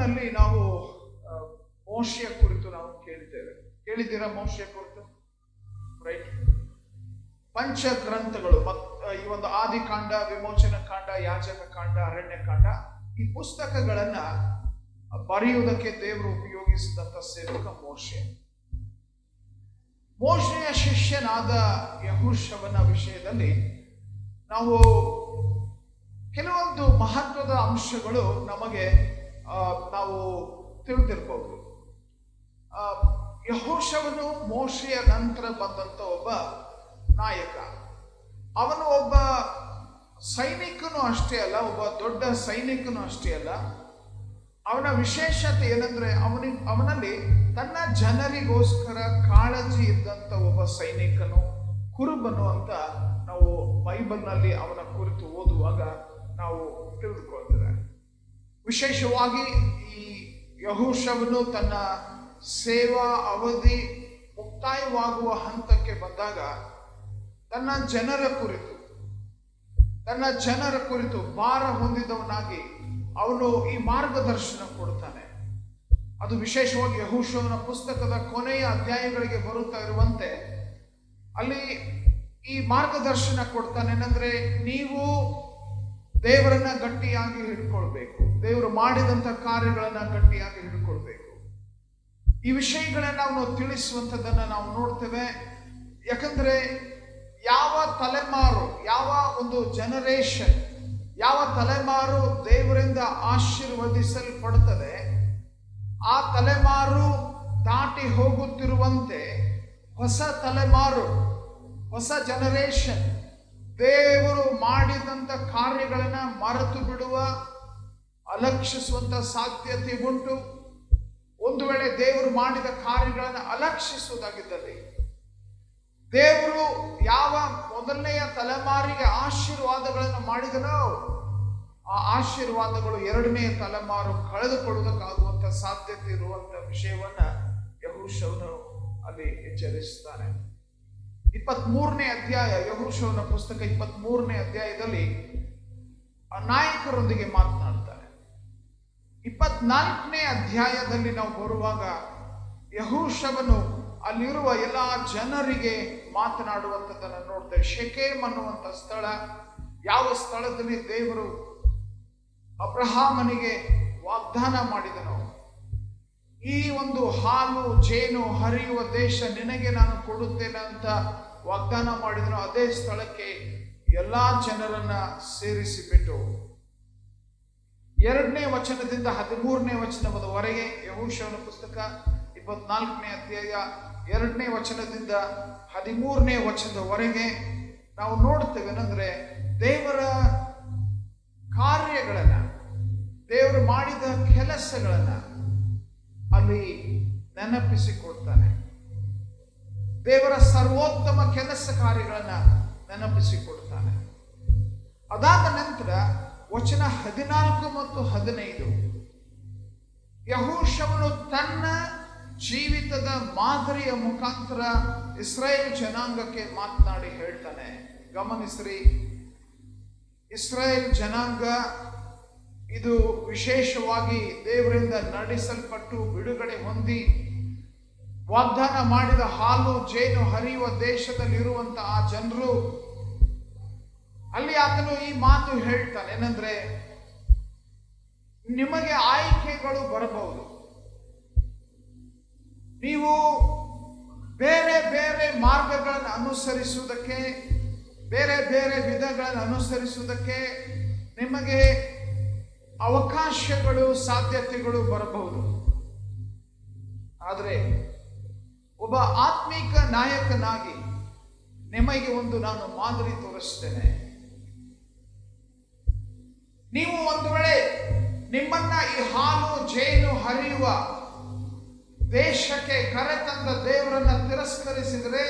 ಬೈಬಲ್ನಲ್ಲಿ ನಾವು ಮೋಶೆಯ ಕುರಿತು ನಾವು ಕೇಳಿದ್ದೀರಾ? ಮೋಶೆಯ ಕುರಿತು, ರೈಟ್? ಪಂಚ ಗ್ರಂಥಗಳು, ಈ ಒಂದು ಆದಿಕಾಂಡ, ವಿಮೋಚನ ಕಾಂಡ, ಯಾಜಕ ಕಾಂಡ, ಅರಣ್ಯ ಕಾಂಡ, ಈ ಪುಸ್ತಕಗಳನ್ನ ಬರೆಯುವುದಕ್ಕೆ ದೇವರು ಉಪಯೋಗಿಸಿದಂತ ಸೇವಕ ಮೋಶೆ. ಮೋಶೆಯ ಶಿಷ್ಯನಾದ ಯೆಹೋಶುವನ ವಿಷಯದಲ್ಲಿ ನಾವು ಕೆಲವೊಂದು ಮಹತ್ವದ ಅಂಶಗಳು ನಮಗೆ ನಾವು ತಿಳಿದಿರಬಹುದು. ಯೆಹೋಶುವನು ಮೋಶೆಯ ನಂತರ ಬಂದಂತ ಒಬ್ಬ ನಾಯಕ. ಅವನು ಒಬ್ಬ ಸೈನಿಕನು ಅಷ್ಟೇ ಅಲ್ಲ, ಒಬ್ಬ ದೊಡ್ಡ ಸೈನಿಕನು ಅಷ್ಟೇ ಅಲ್ಲ. ಅವನ ವಿಶೇಷತೆ ಏನಂದ್ರೆ ಅವನಲ್ಲಿ ತನ್ನ ಜನರಿಗೋಸ್ಕರ ಕಾಳಜಿ ಇದ್ದಂತ ಒಬ್ಬ ಸೈನಿಕನು, ಕುರುಬನು ಅಂತ ನಾವು ಬೈಬಲ್ನಲ್ಲಿ ಅವನ ಕುರಿತು ಓದುವಾಗ ನಾವು ತಿಳಿದುಕೊಳ್ತೇವೆ. ವಿಶೇಷವಾಗಿ ಈ ಯೆಹೋಶುವನು ತನ್ನ ಸೇವಾ ಅವಧಿ ಮುಕ್ತಾಯವಾಗುವ ಹಂತಕ್ಕೆ ಬಂದಾಗ ತನ್ನ ಜನರ ಕುರಿತು ಭಾರ ಹೊಂದಿದವನಾಗಿ ಅವನು ಈ ಮಾರ್ಗದರ್ಶನ ಕೊಡ್ತಾನೆ. ಅದು ವಿಶೇಷವಾಗಿ ಯೆಹೋಶುವನ ಪುಸ್ತಕದ ಕೊನೆಯ ಅಧ್ಯಾಯಗಳಿಗೆ ಬರುತ್ತಾ ಇರುವಂತೆ ಅಲ್ಲಿ ಈ ಮಾರ್ಗದರ್ಶನ ಕೊಡ್ತಾನೆ. ಏನಂದ್ರೆ, ನೀವು ದೇವರನ್ನ ಗಟ್ಟಿಯಾಗಿ ಹಿಡ್ಕೊಳ್ಬೇಕು, ದೇವರು ಮಾಡಿದಂತ ಕಾರ್ಯಗಳನ್ನ ಗಟ್ಟಿಯಾಗಿ ಹಿಡ್ಕೊಳ್ಬೇಕು. ಈ ವಿಷಯಗಳನ್ನ ನಾವು ತಿಳಿಸುವಂಥದ್ದನ್ನ ನಾವು ನೋಡ್ತೇವೆ. ಯಾಕಂದ್ರೆ ಯಾವ ತಲೆಮಾರು, ಯಾವ ಒಂದು ಜನರೇಷನ್, ಯಾವ ತಲೆಮಾರು ದೇವರಿಂದ ಆಶೀರ್ವದಿಸಲ್ಪಡುತ್ತದೆ, ಆ ತಲೆಮಾರು ದಾಟಿ ಹೋಗುತ್ತಿರುವಂತೆ ಹೊಸ ತಲೆಮಾರು, ಹೊಸ ಜನರೇಷನ್ ದೇವರು ಮಾಡಿದಂತ ಕಾರ್ಯಗಳನ್ನ ಮರೆತು ಬಿಡುವ, ಅಲಕ್ಷಿಸುವಂತ ಸಾಧ್ಯತೆ ಉಂಟು. ಒಂದು ವೇಳೆ ದೇವರು ಮಾಡಿದ ಕಾರ್ಯಗಳನ್ನು ಅಲಕ್ಷಿಸುವುದಾಗಿದ್ದಲ್ಲಿ, ದೇವರು ಯಾವ ಮೊದಲನೆಯ ತಲೆಮಾರಿಗೆ ಆಶೀರ್ವಾದಗಳನ್ನು ಮಾಡಿದನೋ ಆ ಆಶೀರ್ವಾದಗಳು ಎರಡನೆಯ ತಲೆಮಾರು ಕಳೆದುಕೊಳ್ಳುವುದಕ್ಕಾಗುವಂತ ಸಾಧ್ಯತೆ ಇರುವಂತ ವಿಷಯವನ್ನ ಯೆಹೋಶುವನು ಅಲ್ಲಿ ಎಚ್ಚರಿಸ್ತಾನೆ. 23ನೇ ಅಧ್ಯಾಯ, ಯೆಹೋಶುವನ ಪುಸ್ತಕ 23ನೇ ಅಧ್ಯಾಯದಲ್ಲಿ ನಾಯಕರೊಂದಿಗೆ ಮಾತನಾಡ್ತಾನೆ. 24ನೇ ಅಧ್ಯಾಯದಲ್ಲಿ ನಾವು ಬರುವಾಗ ಯೆಹೋಶುವನು ಅಲ್ಲಿರುವ ಎಲ್ಲ ಜನರಿಗೆ ಮಾತನಾಡುವಂಥದ್ದನ್ನು ನೋಡ್ತೇವೆ. ಶೆಕೆಮ್ ಅನ್ನುವಂಥ ಸ್ಥಳ, ಯಾವ ಸ್ಥಳದಲ್ಲಿ ದೇವರು ಅಬ್ರಹಾಮನಿಗೆ ವಾಗ್ದಾನ ಮಾಡಿದನು, ಈ ಒಂದು ಹಾಲು ಜೇನು ಹರಿಯುವ ದೇಶ ನಿನಗೆ ನಾನು ಕೊಡುತ್ತೇನೆ ಅಂತ ವಾಗ್ದಾನ ಮಾಡಿದನು, ಅದೇ ಸ್ಥಳಕ್ಕೆ ಎಲ್ಲಾ ಜನರನ್ನ ಸೇರಿಸಿಬಿಟ್ಟು 2ನೇ ವಚನದಿಂದ 13ನೇ ವಚನದವರೆಗೆ, ಯೆಹೋಶುವನ ಪುಸ್ತಕ 24ನೇ ಅಧ್ಯಾಯ 2ನೇ ವಚನದಿಂದ 13ನೇ ವಚನದವರೆಗೆ ನಾವು ನೋಡ್ತೇವೆ. ಏನಂದ್ರೆ, ದೇವರ ಕಾರ್ಯಗಳನ್ನ, ದೇವರು ಮಾಡಿದ ಕೆಲಸಗಳನ್ನ ಅಲ್ಲಿ ನೆನಪಿಸಿಕೊಡ್ತಾನೆ. ದೇವರ ಸರ್ವೋತ್ತಮ ಕೆಲಸ ಕಾರ್ಯಗಳನ್ನ ನೆನಪಿಸಿಕೊಡ್ತಾನೆ. ಅದಾದ ನಂತರ ವಚನ 14 ಮತ್ತು 15 ಯೆಹೋಶುವನು ತನ್ನ ಜೀವಿತದ ಮಾದರಿಯ ಮುಖಾಂತರ ಇಸ್ರಾಯೇಲ್ ಜನಾಂಗಕ್ಕೆ ಮಾತನಾಡಿ ಹೇಳ್ತಾನೆ. ಗಮನಿಸ್ರಿ, ಇಸ್ರಾಯೇಲ್ ಜನಾಂಗ ಇದು ವಿಶೇಷವಾಗಿ ದೇವರಿಂದ ನಡೆಸಲ್ಪಟ್ಟು ಬಿಡುಗಡೆ ಹೊಂದಿ ವಾಗ್ದಾನ ಮಾಡಿದ ಹಾಲು ಜೇನು ಹರಿಯುವ ದೇಶದಲ್ಲಿರುವಂತಹ ಆ ಜನರು. ಅಲ್ಲಿ ಆತನು ಈ ಮಾತು ಹೇಳ್ತಾನೆ, ಏನಂದ್ರೆ, ನಿಮಗೆ ಆಯ್ಕೆಗಳು ಬರಬಹುದು, ನೀವು ಬೇರೆ ಬೇರೆ ಮಾರ್ಗಗಳನ್ನು ಅನುಸರಿಸುವುದಕ್ಕೆ, ಬೇರೆ ಬೇರೆ ವಿಧಗಳನ್ನು ಅನುಸರಿಸುವುದಕ್ಕೆ ನಿಮಗೆ ಅವಕಾಶಗಳು, ಸಾಧ್ಯತೆಗಳು ಬರಬಹುದು. ಆದರೆ ಒಬ್ಬ ಆತ್ಮಿಕ ನಾಯಕನಾಗಿ ನಿಮಗೆ ಒಂದು ನಾನು ಮಾದರಿ ತೋರಿಸ್ತೇನೆ. ನೀವು ಒಂದು ವೇಳೆ ನಿಮ್ಮನ್ನ ಈ ಹಾಲು ಜೇನು ಹರಿಯುವ ದೇಶಕ್ಕೆ ಕರೆತಂದ ದೇವರನ್ನ ತಿರಸ್ಕರಿಸಿದರೆ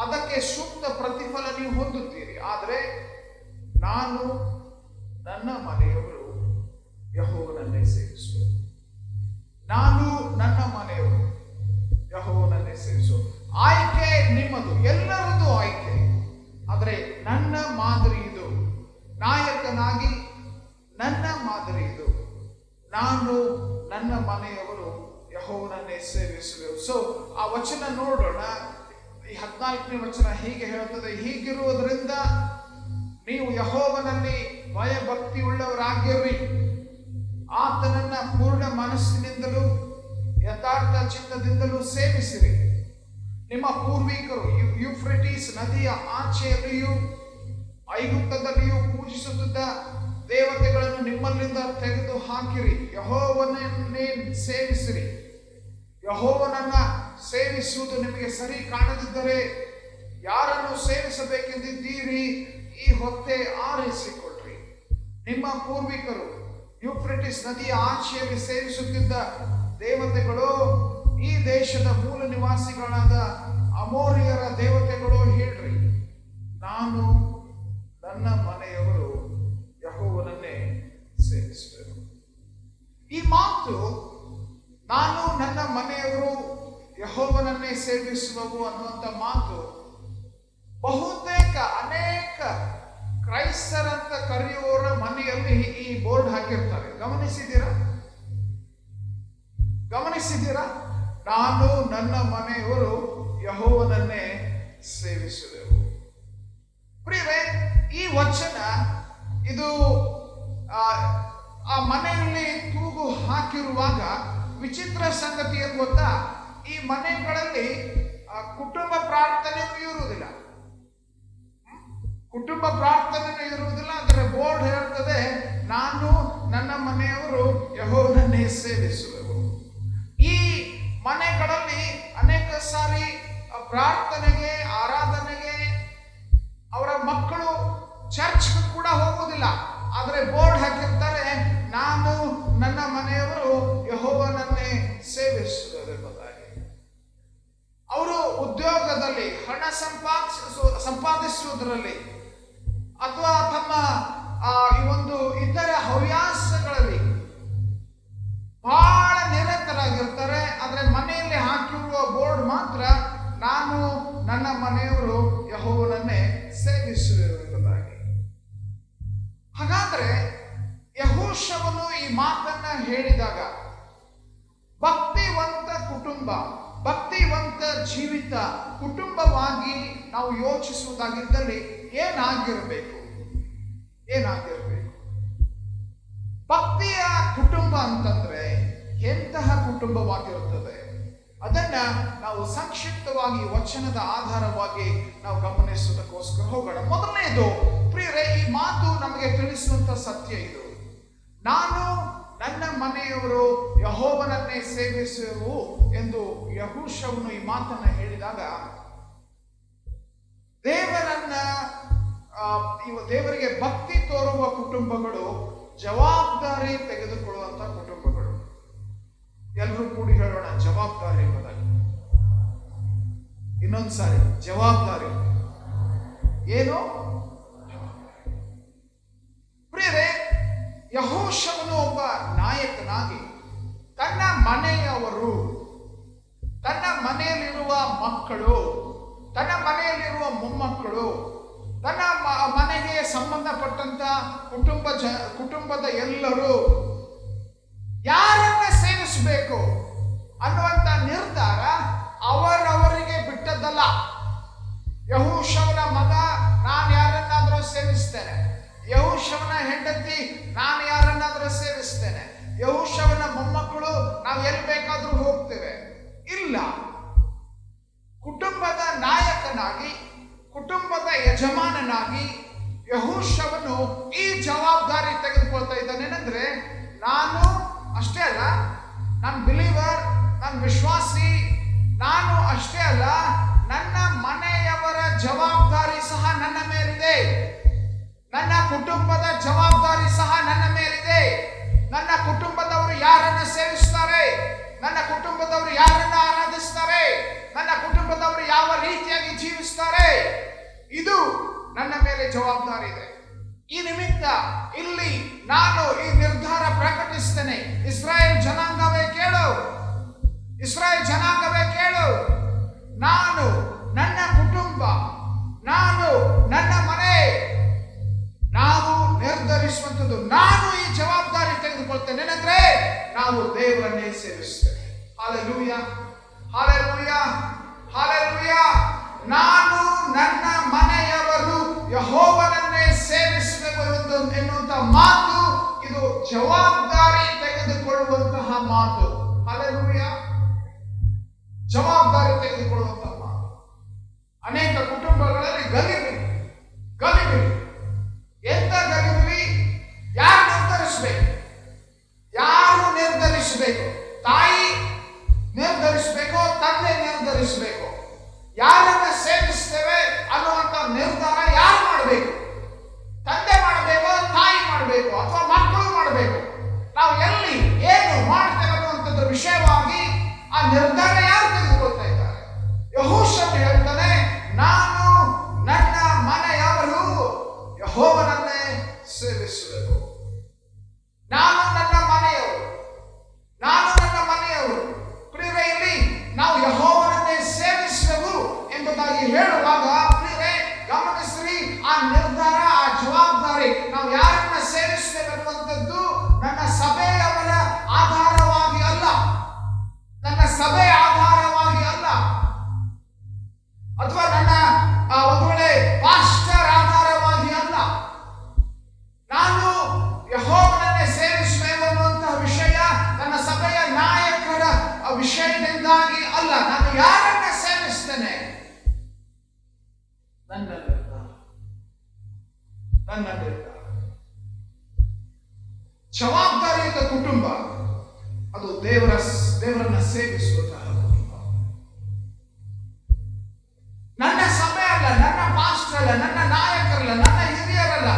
ಅದಕ್ಕೆ ಸೂಕ್ತ ಪ್ರತಿಫಲ ನೀವು ಹೊಂದುತ್ತೀರಿ. ಆದರೆ ನಾನು, ನನ್ನ ಮನೆಯವರು ಯೆಹೋವನನ್ನೇ ಸೇವಿಸುವರು, ನಾನು ನನ್ನ ಮನೆಯವರು ಯೆಹೋವನನ್ನೇ ಸೇವಿಸುವರು. ಆಯ್ಕೆ ನಿಮ್ಮದು, ಎಲ್ಲರದ್ದು ಆಯ್ಕೆ. ಆದರೆ ನನ್ನ ಮಾದರಿ ಇದು, ನಾಯಕನಾಗಿ ನನ್ನ ಮಾದರಿ ಇದು. ನಾನು ನನ್ನ ಮನೆಯವರು ಯೆಹೋವನನ್ನೇ ಸೇವಿಸುವೆವು. ಸೊ ಆ ವಚನ ನೋಡೋಣ. ಈ 14ನೇ ವಚನ ಹೀಗೆ ಹೇಳುತ್ತದೆ, ಹೀಗಿರುವುದರಿಂದ ನೀವು ಯೆಹೋವನಲ್ಲಿ ಭಯಭಕ್ತಿ ಉಳ್ಳವರಾಗಿರ್ರಿ, ಆತನನ್ನ ಪೂರ್ಣ ಮನಸ್ಸಿನಿಂದಲೂ ಯಥಾರ್ಥ ಚಿತ್ತದಿಂದಲೂ ಸೇವಿಸಿರಿ. ನಿಮ್ಮ ಪೂರ್ವಿಕರು ಯೂಫ್ರೆಟಿಸ್ ನದಿಯ ಆಚೆಯಲ್ಲಿಯೂ ಐಗುಪ್ತದಲ್ಲಿಯೂ ಪೂಜಿಸುತ್ತಿದ್ದ ದೇವತೆಗಳನ್ನು ನಿಮ್ಮಲ್ಲಿಂದ ತೆಗೆದು ಹಾಕಿರಿ, ಯೆಹೋವನನ್ನೇ ಸೇವಿಸಿರಿ. ಯೆಹೋವನನ್ನ ಸೇವಿಸುವುದು ನಿಮಗೆ ಸರಿ ಕಾಣದಿದ್ದರೆ ಯಾರನ್ನು ಸೇವಿಸಬೇಕೆಂದಿದ್ದೀರಿ, ಈ ಹೊತ್ತೆ ಆರಿಸಿಕೊಳ್ಳ್ರಿ. ನಿಮ್ಮ ಪೂರ್ವಿಕರು ಯೂಫ್ರೆಟಿಸ್ ನದಿಯ ಆಚೆಯಲ್ಲಿ ಸೇವಿಸುತ್ತಿದ್ದ ದೇವತೆಗಳು ಈ ದೇಶದ ಮೂಲ ನಿವಾಸಿಗಳಾದ ಅಮೋರಿಯರ ದೇವತೆಗಳು ಹೇಳ್ರಿ. ನಾನು ನನ್ನ ಮನೆಯವರು ಯೆಹೋವನನ್ನೇ ಸೇವಿಸುವೆವು. ಈ ಮಾತು ನಾನು ನನ್ನ ಮನೆಯವರು ಯೆಹೋವನನ್ನೇ ಸೇವಿಸುವವು ಅನ್ನುವಂಥ ಮಾತು ಬಹುತೇಕ ಅನೇಕ ಕ್ರೈಸ್ತರಂತ ಕರೆಯುವವರ ಮನೆಯಲ್ಲಿ ಈ ಬೋರ್ಡ್ ಹಾಕಿರ್ತಾರೆ. ಗಮನಿಸಿದ್ದೀರಾ? ನಾನು ನನ್ನ ಮನೆಯವರು ಯೆಹೋವನನ್ನೇ ಸೇವಿಸುವೆವು. ಪ್ರಿಯರೇ, ಈ ವಚನ ಇದು ಆ ಮನೆಯಲ್ಲಿ ತೂಗು ಹಾಕಿರುವಾಗ ವಿಚಿತ್ರ ಸಂಗತಿ ಏನು ಗೊತ್ತಾ? ಈ ಮನೆಗಳಲ್ಲಿ ಕುಟುಂಬ ಪ್ರಾರ್ಥನೆಯೂ ಇರುವುದಿಲ್ಲ. ಅದರ ಬೋರ್ಡ್ ಹೇಳ್ತದೆ, ನಾನು ನನ್ನ ಮನೆಯವರು ಯೆಹೋವನನ್ನೇ ಸೇವಿಸುವೆವು. ಈ ಮನೆಗಳಲ್ಲಿ ಅನೇಕ ಸಾರಿ ಪ್ರಾರ್ಥನೆಗೆ, ಆರಾಧನೆಗೆ ಅವರ ಮಕ್ಕಳು ಚರ್ಚ್ ಕೂಡ ಹೋಗುವುದಿಲ್ಲ. ಆದರೆ ಬೋರ್ಡ್ ಹಾಕಿರ್ತಾರೆ, ನಾನು ನನ್ನ ಮನೆಯವರು ಯೆಹೋವನನ್ನೇ ಸೇವಿಸುವುದೆಂಬುದಾಗಿ. ಅವರು ಉದ್ಯೋಗದಲ್ಲಿ ಹಣ ಸಂಪಾದಿಸುವುದರಲ್ಲಿ ಅಥವಾ ತಮ್ಮ ಈ ಒಂದು ಇತರ ಹವ್ಯಾಸಗಳಲ್ಲಿ ಬಹಳ ನಿರತರಾಗಿರ್ತಾರೆ. ಆದರೆ ಮನೆಯಲ್ಲಿ ಹಾಕಿರುವ ಬೋರ್ಡ್ ಮಾತ್ರ, ನಾನು ನನ್ನ ಮನೆಯವರು ಯೆಹೋವನನ್ನೇ ಸೇವಿಸುವುದೆಂಬುದಾಗಿ. ಹಾಗಾದ್ರೆ ಯೆಹೋಶುವನು ಈ ಮಾತನ್ನ ಹೇಳಿದಾಗ ಭಕ್ತಿವಂತ ಕುಟುಂಬ, ಭಕ್ತಿವಂತ ಜೀವಿತ ಕುಟುಂಬವಾಗಿ ನಾವು ಯೋಚಿಸುವುದಾಗಿದ್ದಲ್ಲಿ ಏನಾಗಿರಬೇಕು? ಭಕ್ತಿಯ ಕುಟುಂಬ ಅಂತಂದ್ರೆ ಎಂತಹ ಕುಟುಂಬವಾಗಿರುತ್ತದೆ? ಅದನ್ನ ನಾವು ಸಂಕ್ಷಿಪ್ತವಾಗಿ ವಚನದ ಆಧಾರವಾಗಿ ನಾವು ಗಮನಿಸುವುದಕ್ಕೋಸ್ಕರ ಹೋಗೋಣ. ಮೊದಲನೇದು ಪ್ರಿಯರೇ, ಈ ಮಾತು ನಮಗೆ ತಿಳಿಸುವಂತ ಸತ್ಯ ಇದು. ನಾನು ನನ್ನ ಮನೆಯವರು ಯೆಹೋವನನ್ನೇ ಸೇವಿಸುವೆವು ಎಂದು ಯೆಹೋಶುವನು ಈ ಮಾತನ್ನ ಹೇಳಿದಾಗ ದೇವರಿಗೆ ಭಕ್ತಿ ತೋರುವ ಕುಟುಂಬಗಳು ಜವಾಬ್ದಾರಿ ತೆಗೆದುಕೊಳ್ಳುವಂತ ಕುಟುಂಬಗಳು. ಎಲ್ಲರೂ ಕೂಡಿ ಹೇಳೋಣ, ಜವಾಬ್ದಾರಿ ಎಂಬುದಾಗಿ. ಇನ್ನೊಂದ್ಸಾರಿ, ಜವಾಬ್ದಾರಿ. ಏನು? ಪ್ರಿಯರೇ, ಯೆಹೋಶುವನು ಒಬ್ಬ ನಾಯಕನಾಗಿ ತನ್ನ ಮನೆಯವರು, ತನ್ನ ಮನೆಯಲ್ಲಿರುವ ಮಕ್ಕಳು, ತನ್ನ ಮನೆಯಲ್ಲಿರುವ ಮೊಮ್ಮಕ್ಕಳು, ತನ್ನ ಮನೆಗೆ ಸಂಬಂಧಪಟ್ಟಂತ ಕುಟುಂಬದ ಎಲ್ಲರೂ ಯಾರನ್ನ ಸೇವಿಸಬೇಕು ಅನ್ನುವಂತ ನಿರ್ಧಾರ ಅವರವರಿಗೆ ಬಿಟ್ಟದ್ದಲ್ಲ. ಯೆಹೋಶುವನ ಮಗ ನಾನು ಯಾರನ್ನಾದ್ರೂ ಸೇವಿಸ್ತೇನೆ, ಯೆಹೋಶುವನ ಹೆಂಡತಿ ನಾನು ಯಾರನ್ನಾದ್ರೂ ಸೇವಿಸ್ತೇನೆ, ಯೆಹೋಶುವನ ಮೊಮ್ಮಕ್ಕಳು ನಾವು ಎಲ್ಲಿ ಬೇಕಾದ್ರೂ ಹೋಗ್ತೇವೆ. ಇಲ್ಲ, ಕುಟುಂಬದ ನಾಯಕನಾಗಿ, ಕುಟುಂಬದ ಯಜಮಾನನಾಗಿ ಯೆಹೋಶುವನು ಈ ಜವಾಬ್ದಾರಿ ತೆಗೆದುಕೊಳ್ತಾ ಇದ್ದಾನೇನೆಂದ್ರೆ, ನಾನು ಅಷ್ಟೇ ಅಲ್ಲ, ನಾನು ಬಿಲೀವರ್, ನಾನು ವಿಶ್ವಾಸಿ, ನಾನು ಅಷ್ಟೇ ಅಲ್ಲ, ನನ್ನ ಮನೆಯವರ ಜವಾಬ್ದಾರಿ ಸಹ ನನ್ನ ಮೇಲಿದೆ, ನನ್ನ ಕುಟುಂಬದ ಜವಾಬ್ದಾರಿ ಸಹ ನನ್ನ ಮೇಲಿದೆ. ನನ್ನ ಕುಟುಂಬದವರು ಯಾರನ್ನ ಸೇವಿಸ್ತಾರೆ, ನನ್ನ ಕುಟುಂಬದವರು ಯಾರನ್ನ ಆರಾಧಿಸ್ತಾರೆ, ನನ್ನ ಕುಟುಂಬದವರು ಯಾವ ರೀತಿಯಾಗಿ ಜೀವಿಸ್ತಾರೆ, ಇದು ನನ್ನ ಮೇಲೆ ಜವಾಬ್ದಾರಿ ಇದೆ. ಈ ನಿಮಿತ್ತ ಇಲ್ಲಿ ನಾನು ಈ ನಿರ್ಧಾರ ಪ್ರಕಟಿಸ್ತೇನೆ. ಇಸ್ರಾಯೇಲ್ ಜನಾಂಗವೇ ಕೇಳು, ಇಸ್ರಾಯೇಲ್ ಜನಾಂಗವೇ ಕೇಳು, ನಾನು ನನ್ನ ಕುಟುಂಬ, ನಾನು ನನ್ನ ಮನೆ, ನಾವು ನಿರ್ಧರಿಸುವಂಥದ್ದು, ನಾನು ಈ ಜವಾಬ್ದಾರಿ ತೆಗೆದುಕೊಳ್ಳ ತೆಗೆದುಕೊಳ್ತೇನೆ ಏನಂದ್ರೆ ನಾವು ದೇವರನ್ನೇ ಸೇವಿಸ್ತೇವೆ. Hallelujah, hallelujah, hallelujah. ನಾನು ನನ್ನ ಮನೆಯವರು ಯೆಹೋವನನ್ನೇ ಸೇವಿಸುವೆವು ಎನ್ನುವಂತ ಮಾತು ಇದು ಜವಾಬ್ದಾರಿ ತೆಗೆದುಕೊಳ್ಳುವಂತಹ ಮಾತು. ಹಾಲೆಲೂಯಾ, ಜವಾಬ್ದಾರಿ ತೆಗೆದುಕೊಳ್ಳುವಂತಹ ಮಾತು. ಅನೇಕ ಕುಟುಂಬಗಳಲ್ಲಿ ಗಲಿಬಿಲಿ ಗಲಿಬಿಲಿ. ಎಂತ ಗಲಿಬಿಲಿ? ಯಾರು ನಿರ್ಧರಿಸಬೇಕು? ಯಾರು ನಿರ್ಧರಿಸಬೇಕು? ತಾಯಿ ನಿರ್ಧರಿಸಬೇಕು, ತಂದೆ ನಿರ್ಧರಿಸಬೇಕು. ಯಾರನ್ನ ಸೇವಿಸ್ತೇವೆ ಅನ್ನುವಂತ ನಿರ್ಧಾರ ಯಾರು ಮಾಡಬೇಕು? ತಂದೆ ಮಾಡಬೇಕು, ತಾಯಿ ಮಾಡಬೇಕು, ಅಥವಾ ಮಕ್ಕಳು ಮಾಡಬೇಕು? ನಾವು ಎಲ್ಲಿ ಏನು ಮಾಡ್ತೇವೆ ಅನ್ನುವಂಥದ್ರ ವಿಷಯವಾಗಿ ಆ ನಿರ್ಧಾರ ಯಾರು ತೆಗೆದುಕೊಳ್ತಾ ಇದ್ದಾರೆ? ಯೆಹೋಶುವ ಹೇಳ್ತಾನೆ, ನಾನು ನನ್ನ ಮನೆಯವರು ಯೆಹೋವನನ್ನೇ ಸೇವಿಸುವೆವು. ನಾನು ನನ್ನ ಮನೆಯವರು, ನಾನು ನನ್ನ ಮನೆಯವರು. ಪ್ರಿಯರೇ, ಇಲ್ಲಿ ನಾವು ಯೆಹೋವನನ್ನೇ ಸೇವಿಸುವೆವು ಎಂಬುದಾಗಿ ಹೇಳುವಾಗ ಪ್ರಿಯರೇ ಗಮನಿಸ್ರಿ, ಆ ನಿರ್ಧಾರ, ಆ ಜವಾಬ್ದಾರಿ, ನಾವು ಯಾರನ್ನ ಸೇವಿಸ್ತೇವೆ ಅನ್ನುವಂಥದ್ದು ನನ್ನ ಸಭೆಯವರ ಆಧಾರವಾಗಿ ಅಲ್ಲ, ನನ್ನ ಸಭೆ ಆಧಾರವಾಗಿ ಅಲ್ಲ, ಅಥವಾ ನನ್ನ ಒಂದು ವೇಳೆ ಪಾಸ್ಟರ್ ಆಧಾರವಾಗಿ ಅಲ್ಲ. ನಾನು ಯೆಹೋವನನ್ನೇ ಸೇವಿಸುವೆವು ಅನ್ನುವಂತಹ ವಿಷಯ ನನ್ನ ಸಭೆಯ ನಾಯಕರ ವಿಷಯದಿಂದಾಗಿ ಅಲ್ಲ. ನಾನು ಯಾರನ್ನ ಸೇವಿಸ್ತೇನೆ? ನನ್ನ ನಿರ್ಧಾರ, ನನ್ನ ನಿರ್ಧಾರ. ಜವಾಬ್ದಾರಿಯುತ ಕುಟುಂಬ ಅದು ದೇವರನ್ನ ಸೇವಿಸುವಂತಹ ಕುಟುಂಬ. ನನ್ನ ಸಭೆ ಅಲ್ಲ, ನನ್ನ ಪಾಸ್ಟರ್ ಅಲ್ಲ, ನನ್ನ ನಾಯಕರಲ್ಲ, ನನ್ನ ಹಿರಿಯರಲ್ಲ.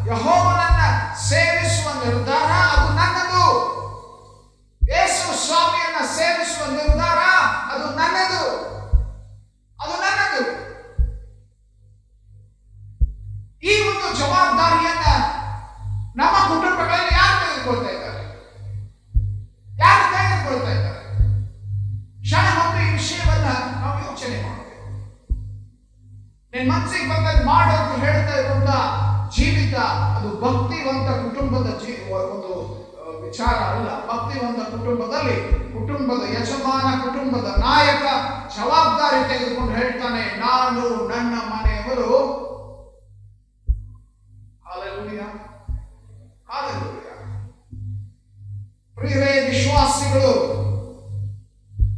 ಯೆಹೋವನನ್ನ ಸೇವಿಸುವ ನಿರ್ಧಾರ ಅದು ನನ್ನದು. ಯೇಸು ಸ್ವಾಮಿಯನ್ನ ಸೇವಿಸುವ ನಿರ್ಧಾರ ಅದು ನನ್ನದು, ಅದು ನನ್ನದು. ಈ ಒಂದು ಜವಾಬ್ದಾರಿಯನ್ನ ನಮ್ಮ ಕುಟುಂಬಗಳಲ್ಲಿ ಯಾರು ತೆಗೆದುಕೊಳ್ತಾ ಇದ್ದಾರೆ? ಯಾರು ತೆಗೆದುಕೊಳ್ತಾ ಇದ್ದಾರೆ? ಕ್ಷಣ ಹೊತ್ತು ಈ ವಿಷಯವನ್ನ ನಾವು ಯೋಚನೆ ಮಾಡಬೇಕು. ನಿನ್ನ ಮನಸ್ಸಿಗೆ ಬಂದಲ್ಲಿ ಮಾಡು ಅಂತ ಹೇಳ್ತಾ ಇರುವಂತ ಜೀವಿತ ಅದು ಭಕ್ತಿವಂತ ಕುಟುಂಬದ ಒಂದು ವಿಚಾರ ಅಲ್ಲ. ಭಕ್ತಿವಂತ ಕುಟುಂಬದಲ್ಲಿ ಕುಟುಂಬದ ಯಜಮಾನ, ಕುಟುಂಬದ ನಾಯಕ ಜವಾಬ್ದಾರಿ ತೆಗೆದುಕೊಂಡು ಹೇಳ್ತಾನೆ, ನಾನು ನನ್ನ ಮನೆಯವರು. Hallelujah, hallelujah. ಪ್ರಿಯರೇ ವಿಶ್ವಾಸಿಗಳು,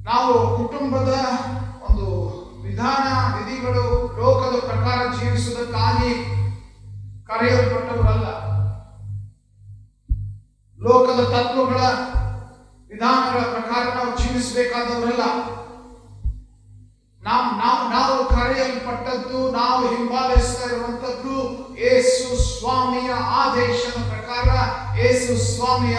ನಾವು ಕುಟುಂಬದ ಒಂದು ವಿಧಾನ ವಿಧಿಗಳು ಲೋಕದ ಪ್ರಕಾರ ಜೀವಿಸುವುದಕ್ಕಾಗಿ ಕರೆಯಲ್ಪಟ್ಟವರಲ್ಲ. ಲೋಕದ ತತ್ವಗಳ ವಿಧಾನಗಳ ಪ್ರಕಾರ ನಾವು ಜೀವಿಸಬೇಕಾದವರಲ್ಲ. ನಾವು ಕರೆಯಲ್ಪಟ್ಟದ್ದು, ನಾವು ಹಿಂಬಾಲಿಸ್ತಾ ಇರುವಂತದ್ದು ಯೇಸು ಸ್ವಾಮಿಯ ಆದೇಶದ ಪ್ರಕಾರ, ಯೇಸು ಸ್ವಾಮಿಯ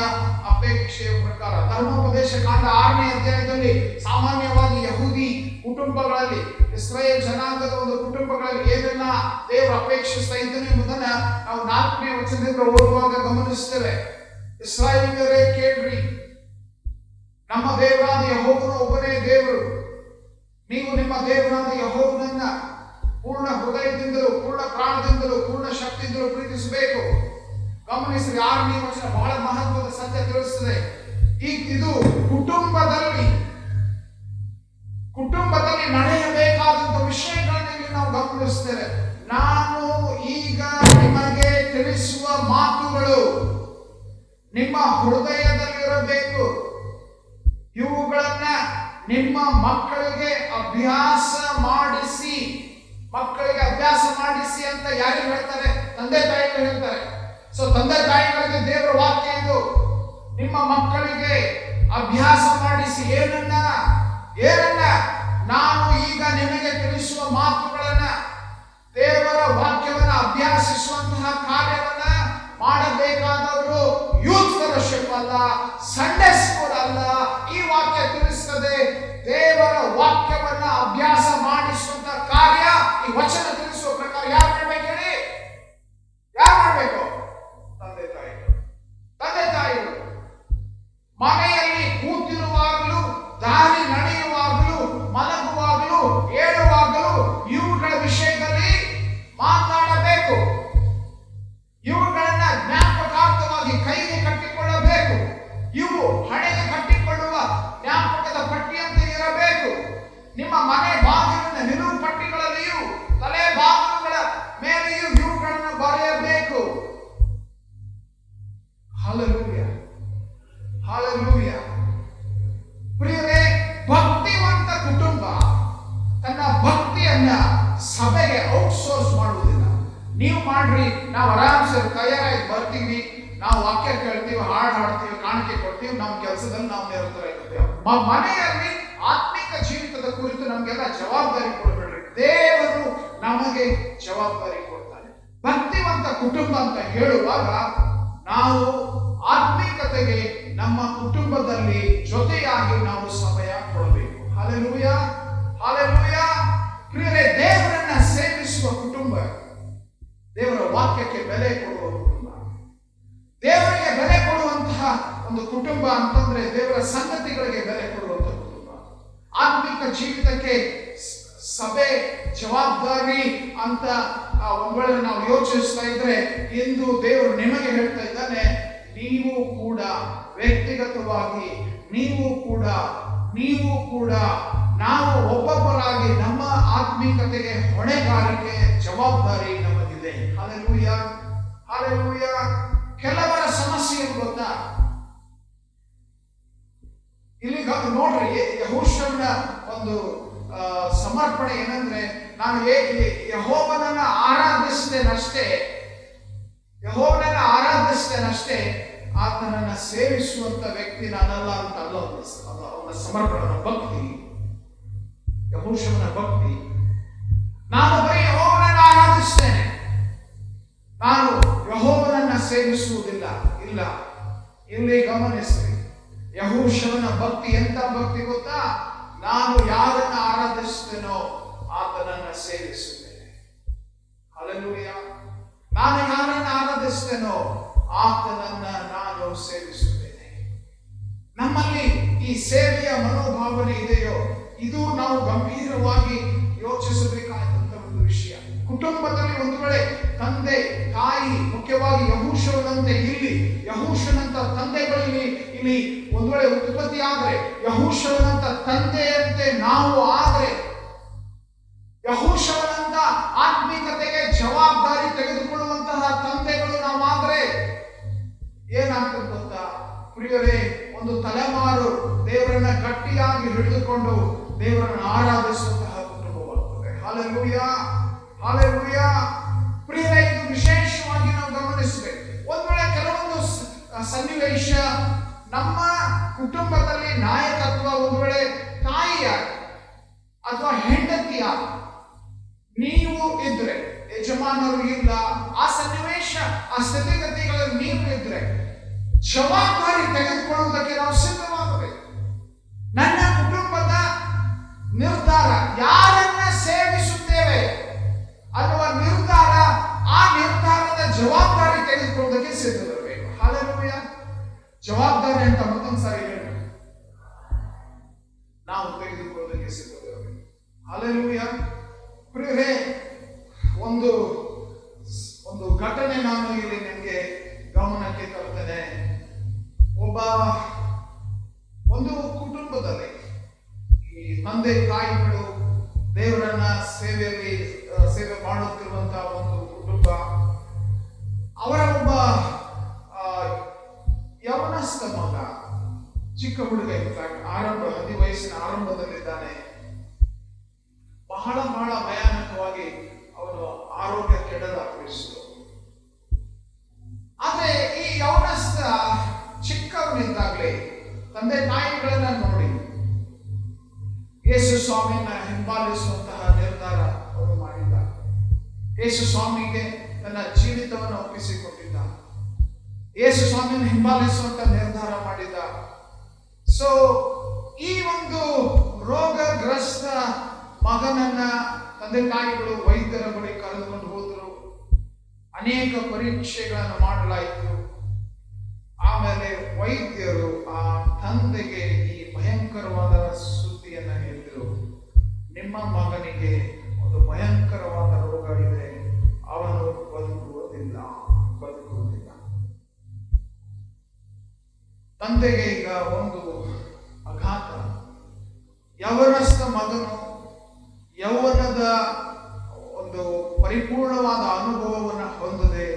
ಅಪೇಕ್ಷೆಯ ಪ್ರಕಾರ. ಧರ್ಮೋಪದೇಶ ಕಾಂಡ 6ನೇ ಅಧ್ಯಾಯದಲ್ಲಿ ಸಾಮಾನ್ಯವಾಗಿ ಯಹೂದಿ ಕುಟುಂಬಗಳಲ್ಲಿ, ಇಸ್ರಾಯೇಲ್ ಜನಾಂಗದ ಒಂದು ಕುಟುಂಬಗಳಲ್ಲಿ ಏನೆಲ್ಲ ದೇವರು ಅಪೇಕ್ಷಿಸ್ತಾ ಇದ್ದನು ಎಂಬುದನ್ನ ನಾವು 4ನೇ ವಚನದಿಂದ ಓದುವಾಗ ಗಮನಿಸ್ತೇವೆ. ಇಸ್ರಾಯೇಲ್ಯರೇ ಕೇಳ್ರಿ, ನಮ್ಮ ದೇವರಾದ ಯೆಹೋವನು ಒಬ್ಬನೇ ದೇವರು. ನೀವು ನಿಮ್ಮ ದೇವರಾದ ಯೆಹೋವನನ್ನ ಪೂರ್ಣ ಹೃದಯದಿಂದಲೂ, ಪೂರ್ಣ ಪ್ರಾಣದಿಂದಲೂ, ಪೂರ್ಣ ಶಕ್ತಿಯಿಂದಲೂ ಪ್ರೀತಿಸಬೇಕು. ಗಮನಿಸಿ, 6ನೇ ವಚನ ಬಹಳ ಮಹತ್ವದ ಸತ್ಯ ತಿಳಿಸ್ತದೆ. ಇದು ಕುಟುಂಬದಲ್ಲಿ ನಡೆಯಬೇಕಾದಂತ ವಿಷಯಗಳನ್ನ ಇಲ್ಲಿ ನಾವು ಗಮನಿಸ್ತೇವೆ. ನಾನು ಈಗ ನಿಮಗೆ ತಿಳಿಸುವ ಮಾತುಗಳು ನಿಮ್ಮ ಹೃದಯದಲ್ಲಿರಬೇಕು. ಇವುಗಳನ್ನ ನಿಮ್ಮ ಮಕ್ಕಳಿಗೆ ಅಭ್ಯಾಸ ಮಾಡಿಸಿ. ಮಕ್ಕಳಿಗೆ ಅಭ್ಯಾಸ ಮಾಡಿಸಿ ಅಂತ ಯಾರು ಹೇಳ್ತಾರೆ? ತಂದೆ ತಾಯಿಗಳು ಹೇಳ್ತಾರೆ. ಸೊ ತಂದೆ ತಾಯಿಗಳಿಗೆ ದೇವರ ವಾಕ್ಯ ಇದು. ನಿಮ್ಮ ಮಕ್ಕಳಿಗೆ ಅಭ್ಯಾಸ ಮಾಡಿಸಿ. ಏನನ್ನ? ನಾನು ಈಗ ನಿಮಗೆ ತಿಳಿಸುವ ಮಾತುಗಳನ್ನ, ದೇವರ ವಾಕ್ಯವನ್ನ ಅಭ್ಯಾಸಿಸುವಂತಹ ಕಾರ್ಯವನ್ನ ಮಾಡಬೇಕಾದವರು ಯೂತ್ ಫೆಲೋಶಿಪ್ ಅಲ್ಲ, ಸಂಡೇ ಸ್ಕೂಲ್ ಅಲ್ಲ. ಈ ವಾಕ್ಯ ತಿಳಿಸ್ತದೆ ದೇವರ ವಾಕ್ಯವನ್ನ ಅಭ್ಯಾಸ ಮಾಡಿಸುವಂತ ಕಾರ್ಯ ಈ ವಚನ ತಿಳಿಸುವ ಪ್ರಕಾರ ಯಾರು ಮಾಡ್ಬೇಕು ಹೇಳಿ? ಯಾರು ಮಾಡ್ಬೇಕು? ತಂದೆ ತಾಯಿಗಳು. ತಂದೆ ತಾಯಿಗಳು ಮನೆಯಲ್ಲಿ ಕೂತಿರುವಾಗಲೂ, ದಾರಿ ನಡೆಯುವಾಗಲೂ, ಮಲಗುವಾಗಲೂ, ಏಳುವಾಗಲೂ ಇವುಗಳ ವಿಷಯದಲ್ಲಿ ಮಾತನಾಡಬೇಕು. ಇವುಗಳನ್ನ ಜ್ಞಾಪಕಾರ್ಥವಾಗಿ ಕೈಗೆ ಕಟ್ಟಿಕೊಳ್ಳಬೇಕು. ಹಣೆಗೆ ಕಟ್ಟಿಕೊಳ್ಳುವ ಜ್ಞಾಪಕದ ಪಟ್ಟಿಯಂತೆ ಇರಬೇಕು. ನಿಮ್ಮ ಮನೆ ಬಾಗಿಲಿನ ನಿಲುವು ಪಟ್ಟಿಗಳಲ್ಲಿಯೂ ತಲೆ ಬಾಗಿಲುಗಳ ಮೇಲೆಯೂ ಇವುಗಳನ್ನು ಬರೆಯಬೇಕು. Hallelujah, hallelujah. ಪ್ರಿಯರೇ, ಭಕ್ತಿವಂತ ಕುಟುಂಬ ತನ್ನ ಭಕ್ತಿಯನ್ನ ಸಭೆಗೆ ಔಟ್ಸೋರ್ಸ್ ಮಾಡುವುದಿಲ್ಲ. ನೀವು ಮಾಡ್ರಿ, ನಾವು ಆರಾಮ್ಸೆ ತಯಾರಾಗಿ ಬರ್ತೀವಿ, ನಾವು ವಾಕ್ಯ ಕೇಳ್ತೀವಿ, ಹಾಡು ಹಾಡ್ತೀವಿ, ಕಾಣಿಕೆ ಕೊಡ್ತೀವಿ, ನಮ್ಮ ಕೆಲಸದಲ್ಲಿ ನಾವು ನಿರತರಾಗಿರ್ತೇವೆ. ಮನೆಯಲ್ಲಿ ಆತ್ಮಿಕ ಜೀವಿತದ ಕುರಿತು ನಮಗೆಲ್ಲ ಜವಾಬ್ದಾರಿ ಕೊಡಬೇಡ್ರಿ. ದೇವರು ನಮಗೆ ಜವಾಬ್ದಾರಿ ಕೊಡ್ತಾನೆ. ಭಕ್ತಿವಂತ ಕುಟುಂಬ ಅಂತ ಹೇಳುವಾಗ ನಾವು ಆತ್ಮಿಕತೆಗೆ ನಮ್ಮ ಕುಟುಂಬದಲ್ಲಿ ಜೊತೆಯಾಗಿ ನಾವು ಸಮಯ ಕೊಡಬೇಕು. Hallelujah, hallelujah. ಪ್ರಿಯರೇ, ದೇವರನ್ನ ಸೇವಿಸುವ ಕುಟುಂಬ, ದೇವರ ವಾಕ್ಯಕ್ಕೆ ಬೆಲೆ ಕೊಡುವ ಕುಟುಂಬ, ದೇವರಿಗೆ ಬೆಲೆ ಕೊಡುವಂತಹ ಒಂದು ಕುಟುಂಬ ಅಂತಂದ್ರೆ ದೇವರ ಸಂಗತಿಗಳಿಗೆ ಬೆಲೆ ಕೊಡುವಂತಹ ಕುಟುಂಬ. ಆತ್ಮಿಕ ಜೀವಿತಕ್ಕೆ ಸಭೆ ಜವಾಬ್ದಾರಿ ಅಂತ ಒಂದ್ ವೇಳೆ ನಾವು ಯೋಚಿಸ್ತಾ ಇದ್ರೆ, ಇಂದು ದೇವರು ನಿಮಗೆ ಹೇಳ್ತಾ ಇದ್ದಾನೆ, ನೀವು ಕೂಡ ವ್ಯಕ್ತಿಗತವಾಗಿ ನೀವು ಕೂಡ ನಾವು ಒಬ್ಬೊಬ್ಬರಾಗಿ ನಮ್ಮ ಆತ್ಮಿಕತೆಗೆ ಹೊಣೆಗಾರಿಕೆ ಜವಾಬ್ದಾರಿ ನಮಗಿದೆ. Hallelujah, hallelujah. ಕೆಲವರ ಸಮಸ್ಯೆ ಗೊತ್ತಾ? ಇಲ್ಲಿ ನೋಡ್ರಿ, ಯೆಹೋಶುವನ ಒಂದು ಸಮರ್ಪಣೆ ಏನಂದ್ರೆ, ನಾನು ಯೆಹೋವನನ್ನ ಆರಾಧಿಸ್ತೇನಷ್ಟೇ, ಆತನನ್ನ ಸೇವಿಸುವಂತ ವ್ಯಕ್ತಿ ನಾನಲ್ಲ ಅಂತ ಅಲ್ಲ. ಅವನ ಸಮರ್ಪಣೆ ಭಕ್ತಿ, ಯೆಹೋಶುವನ ಭಕ್ತಿ. ನಾನು ಬರೀ ಯೆಹೋವನನ್ನ ಆರಾಧಿಸ್ತೇನೆ, ನಾನು ಯೆಹೋವನನ್ನ ಸೇವಿಸುವುದಿಲ್ಲ. ಇಲ್ಲ, ಇಲ್ಲಿ ಗಮನಿಸ್ರಿ, ಯೆಹೋಶುವನ ಭಕ್ತಿ ಎಂತ ಭಕ್ತಿ ಗೊತ್ತಾ? ನಾನು ಯಾರನ್ನ ಆರಾಧಿಸ್ತೇನೋ ಆತನನ್ನ ಸೇವಿಸುತ್ತೇನೆ. ಹಲ್ಲೆಲೂಯಾ. ನಾನು ಯಾರನ್ನ ಆರಾಧಿಸ್ತೇನೋ ಆತನನ್ನ ನಾನು ಸೇವಿಸುತ್ತೇನೆ. ನಮ್ಮಲ್ಲಿ ಈ ಸೇವೆಯ ಮನೋಭಾವನೆ ಇದೆಯೋ, ಇದು ನಾವು ಗಂಭೀರವಾಗಿ ಯೋಚಿಸಬೇಕಾದಂತ ಒಂದು ವಿಷಯ. ಕುಟುಂಬದಲ್ಲಿ ಒಂದು ವೇಳೆ ತಂದೆ ತಾಯಿ, ಮುಖ್ಯವಾಗಿ ಯೆಹೋಶುವನಂತೆ ಯೆಹೋಶುವನಂತ ತಂದೆಗಳಲ್ಲಿ ಇಲ್ಲಿ ಒಂದು ವೇಳೆ ಉತ್ಪತ್ತಿ ಆದ್ರೆ, ಯೆಹೋಶುವನಂತ ತಂದೆಯಂತೆ ನಾವು ಆದ್ರೆ, ಯೆಹೋಶುವನಂತ ಆತ್ಮಿಕತೆಗೆ ಜವಾಬ್ದಾರಿ ತೆಗೆದುಕೊಳ್ಳುವಂತಹ ತಂದೆಗಳು ನಾವಾದ್ರೆ ಏನಾಗ್ತದೆ ಗೊತ್ತಾ? ಪ್ರಿಯರೇ, ಒಂದು ತಲೆಮಾರು ದೇವರನ್ನ ಗಟ್ಟಿಯಾಗಿ ಹಿಡಿದುಕೊಂಡು ದೇವರನ್ನು ಆರಾಧಿಸುವಂತಹ ಕುಟುಂಬವಾಗುತ್ತದೆ. Hallelujah, hallelujah. ಪ್ರಿಯರೇ, ಇದು ವಿಶೇಷವಾಗಿ ನಾವು ಗಮನಿಸಬೇಕು. ಒಂದು ವೇಳೆ ಕೆಲವೊಂದು ಸನ್ನಿವೇಶ ನಮ್ಮ ಕುಟುಂಬದಲ್ಲಿ ನಾಯಕತ್ವ ಒಂದು ವೇಳೆ ತಾಯಿಯ ಅಥವಾ ಹೆಂಡತಿಯ ನೀವು ಇದ್ರೆ, ಯಜಮಾನರು ಇಲ್ಲ, ಆ ಸನ್ನಿವೇಶ ಆ ಸ್ಥಿತಿಗತಿಗಳಲ್ಲಿ ನೀವು ಇದ್ರೆ ಜವಾಬ್ದಾರಿ ತೆಗೆದುಕೊಳ್ಳುವುದಕ್ಕೆ ನಾವು ಸಿದ್ಧವಾಗಬೇಕು. ನನ್ನ ಕುಟುಂಬದ ನಿರ್ಧಾರ, ಯಾರನ್ನ ಸೇವಿಸುತ್ತೇವೆ ಅನ್ನುವ ನಿರ್ಧಾರ, ಆ ನಿರ್ಧಾರದ ಜವಾಬ್ದಾರಿ ತೆಗೆದುಕೊಳ್ಳುವುದಕ್ಕೆ ಸಿದ್ಧವಿರಬೇಕು. ಹಲ್ಲೆಲೂಯಾ. ಜವಾಬ್ದಾರಿ ಅಂತ ಮತ್ತೊಂದು ಸಾರಿ ಹೇಳಿ, ನಾವು ತೆಗೆದುಕೊಳ್ಳುವುದಕ್ಕೆ ಸಿದ್ಧವಿರಬೇಕು. ಹಲ್ಲೆಲೂಯಾ. ಪ್ರಿಯರೇ, ಒಂದು ಘಟನೆ ನಾನು ಇಲ್ಲಿ ನಿಮಗೆ ಗಮನಕ್ಕೆ ತರುತ್ತೇನೆ. ಒಂದು ಕುಟುಂಬದಲ್ಲಿ ಈ ತಂದೆ ತಾಯಿಗಳು ದೇವರನ್ನ ಸೇವೆ ಮಾಡುತ್ತಿರುವಂತಹ ಒಂದು ಕುಟುಂಬ. ಅವರ ಒಬ್ಬ ಯವನಸ್ಥ ಮಗ, ಚಿಕ್ಕ ಹುಡುಗ, ಇನ್ಫ್ಯಾಕ್ಟ್ ವಯಸ್ಸಿನ ಆರಂಭದಲ್ಲಿದ್ದಾನೆ. ಬಹಳ ಭಯಾನಕವಾಗಿ ಅವನು ಆರೋಗ್ಯ ಕೆಡಲಾರಂಭಿಸಿತು. ಆದ್ರೆ ಈ ಯವನಸ್ಥ ಚಿಕ್ಕವನಿದ್ದಾಗಲೇ ತಂದೆ ತಾಯಿಗಳನ್ನ ನೋಡಿ ಯೇಸು ಸ್ವಾಮಿಯನ್ನ ಹಿಂಬಾಲಿಸುವಂತಹ ನಿರ್ಧಾರ ಅವರು ಮಾಡಿದ್ದ. ಯೇಸು ಸ್ವಾಮಿಗೆ ತನ್ನ ಜೀವಿತವನ್ನು ಒಪ್ಪಿಸಿಕೊಟ್ಟಿದ್ದ. ಯೇಸು ಸ್ವಾಮಿಯನ್ನು ಹಿಂಬಾಲಿಸುವಂತ ನಿರ್ಧಾರ ಮಾಡಿದ್ದ. ಸೊ ಈ ಒಂದು ರೋಗಗ್ರಸ್ತ ಮಗನನ್ನ ತಂದೆ ತಾಯಿಗಳು ವೈದ್ಯರ ಬಳಿ ಕರೆದುಕೊಂಡು ಹೋದರು. ಅನೇಕ ಪರೀಕ್ಷೆಗಳನ್ನು ಮಾಡಲಾಯಿತು. ಆಮೇಲೆ ವೈದ್ಯರು ಆ ತಂದೆಗೆ ಈ ಭಯಂಕರವಾದ ಸುದ್ದಿಯನ್ನು ಹೇಳಿದರು, ನಿಮ್ಮ ಮಗನಿಗೆ ಒಂದು ಭಯಂಕರವಾದ ರೋಗ ಇದೆ, ಅವನು ಬದುಕುವುದಿಲ್ಲ. ತಂದೆಗೆ ಈಗ ಒಂದು ಆಘಾತ. ಯವನಸ್ಥ ಮಗನು ಯೌವನದ ಒಂದು ಪರಿಪೂರ್ಣವಾದ ಅನುಭವವನ್ನು ಹೊಂದದೆ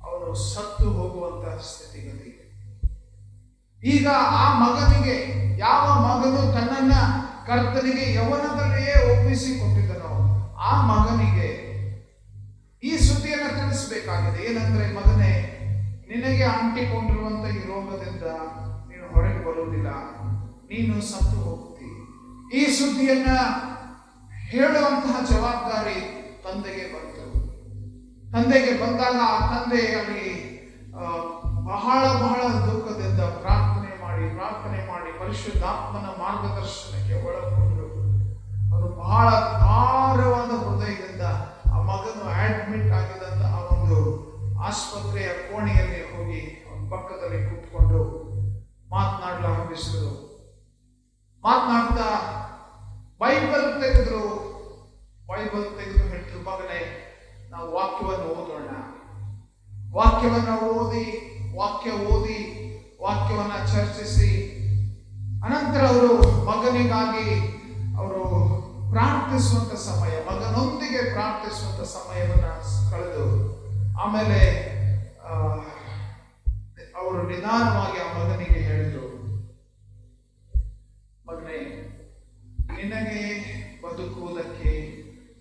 ಅವನು ಸತ್ತು ಹೋಗುವಂತಹ ಸ್ಥಿತಿಗತಿ. ಈಗ ಆ ಮಗನಿಗೆ, ಯಾವ ಮಗನು ತನ್ನನ್ನ ಕರ್ತನಿಗೆ ಯೌವನದಲ್ಲಿಯೇ ಒಪ್ಪಿಸಿಕೊಟ್ಟಿದ್ದನೋ ಆ ಮಗನಿಗೆ ಈ ಸುದ್ದಿಯನ್ನು ತಿಳಿಸಬೇಕಾಗಿದೆ. ಏನಂದ್ರೆ, ಮಗನೇ, ನಿನಗೆ ಅಂಟಿಕೊಂಡಿರುವಂತ ಈ ರೋಗದಿಂದ ನೀನು ಹೊರಗೆ ಬರುವುದಿಲ್ಲ, ನೀನು ಸತ್ತು ಹೋಗ್ತಿ. ಈ ಸುದ್ದಿಯನ್ನ ಹೇಳುವಂತಹ ಜವಾಬ್ದಾರಿ ತಂದೆಗೆ ಬಂತು. ತಂದೆಗೆ ಬಂದಾಗ ಆ ತಂದೆ ಅಲ್ಲಿ ಬಹಳ ಬಹಳ ದುಃಖದಿಂದ ಪ್ರಾರ್ಥನೆ ಮಾಡಿ ಪರಿಶುದ್ಧಾತ್ಮನ ಮಾರ್ಗದರ್ಶನಕ್ಕೆ ಒಳಗೊಂಡು ಅವರು ಬಹಳ ಭಾರವಾದ ಹೃದಯದಿಂದ ಆ ಮಗನು ಅಡ್ಮಿಟ್ ಆಗಿದಂತ ಆ ಒಂದು ಆಸ್ಪತ್ರೆಯ ಕೋಣೆಯಲ್ಲಿ ಹೋಗಿ ಅವನ ಪಕ್ಕದಲ್ಲಿ ಕೂತ್ಕೊಂಡು ಮಾತನಾಡಲಾರಂಭಿಸಿದ್ರು. ಮಾತನಾಡ್ತಾ ಬೈಬಲ್ ತೆಗೆದು ಹೇಳಿದ್ರು, ಮಗನೇ, ನಾವು ವಾಕ್ಯವನ್ನು ಓದೋಣ. ವಾಕ್ಯವನ್ನ ಓದಿ ವಾಕ್ಯವನ್ನ ಚರ್ಚಿಸಿ ಅನಂತರ ಅವರು ಮಗನಿಗಾಗಿ ಅವರು ಪ್ರಾರ್ಥಿಸುವಂತ ಸಮಯ, ಮಗನೊಂದಿಗೆ ಪ್ರಾರ್ಥಿಸುವಂತ ಸಮಯವನ್ನ ಕಳೆದು ಆಮೇಲೆ ಅವರು ನಿಧಾನವಾಗಿ ಆ ಮಗನಿಗೆ ಹೇಳಿದ್ರು, ಮಗನೇ, ನಿನಗೆ ಬದುಕುವುದಕ್ಕೆ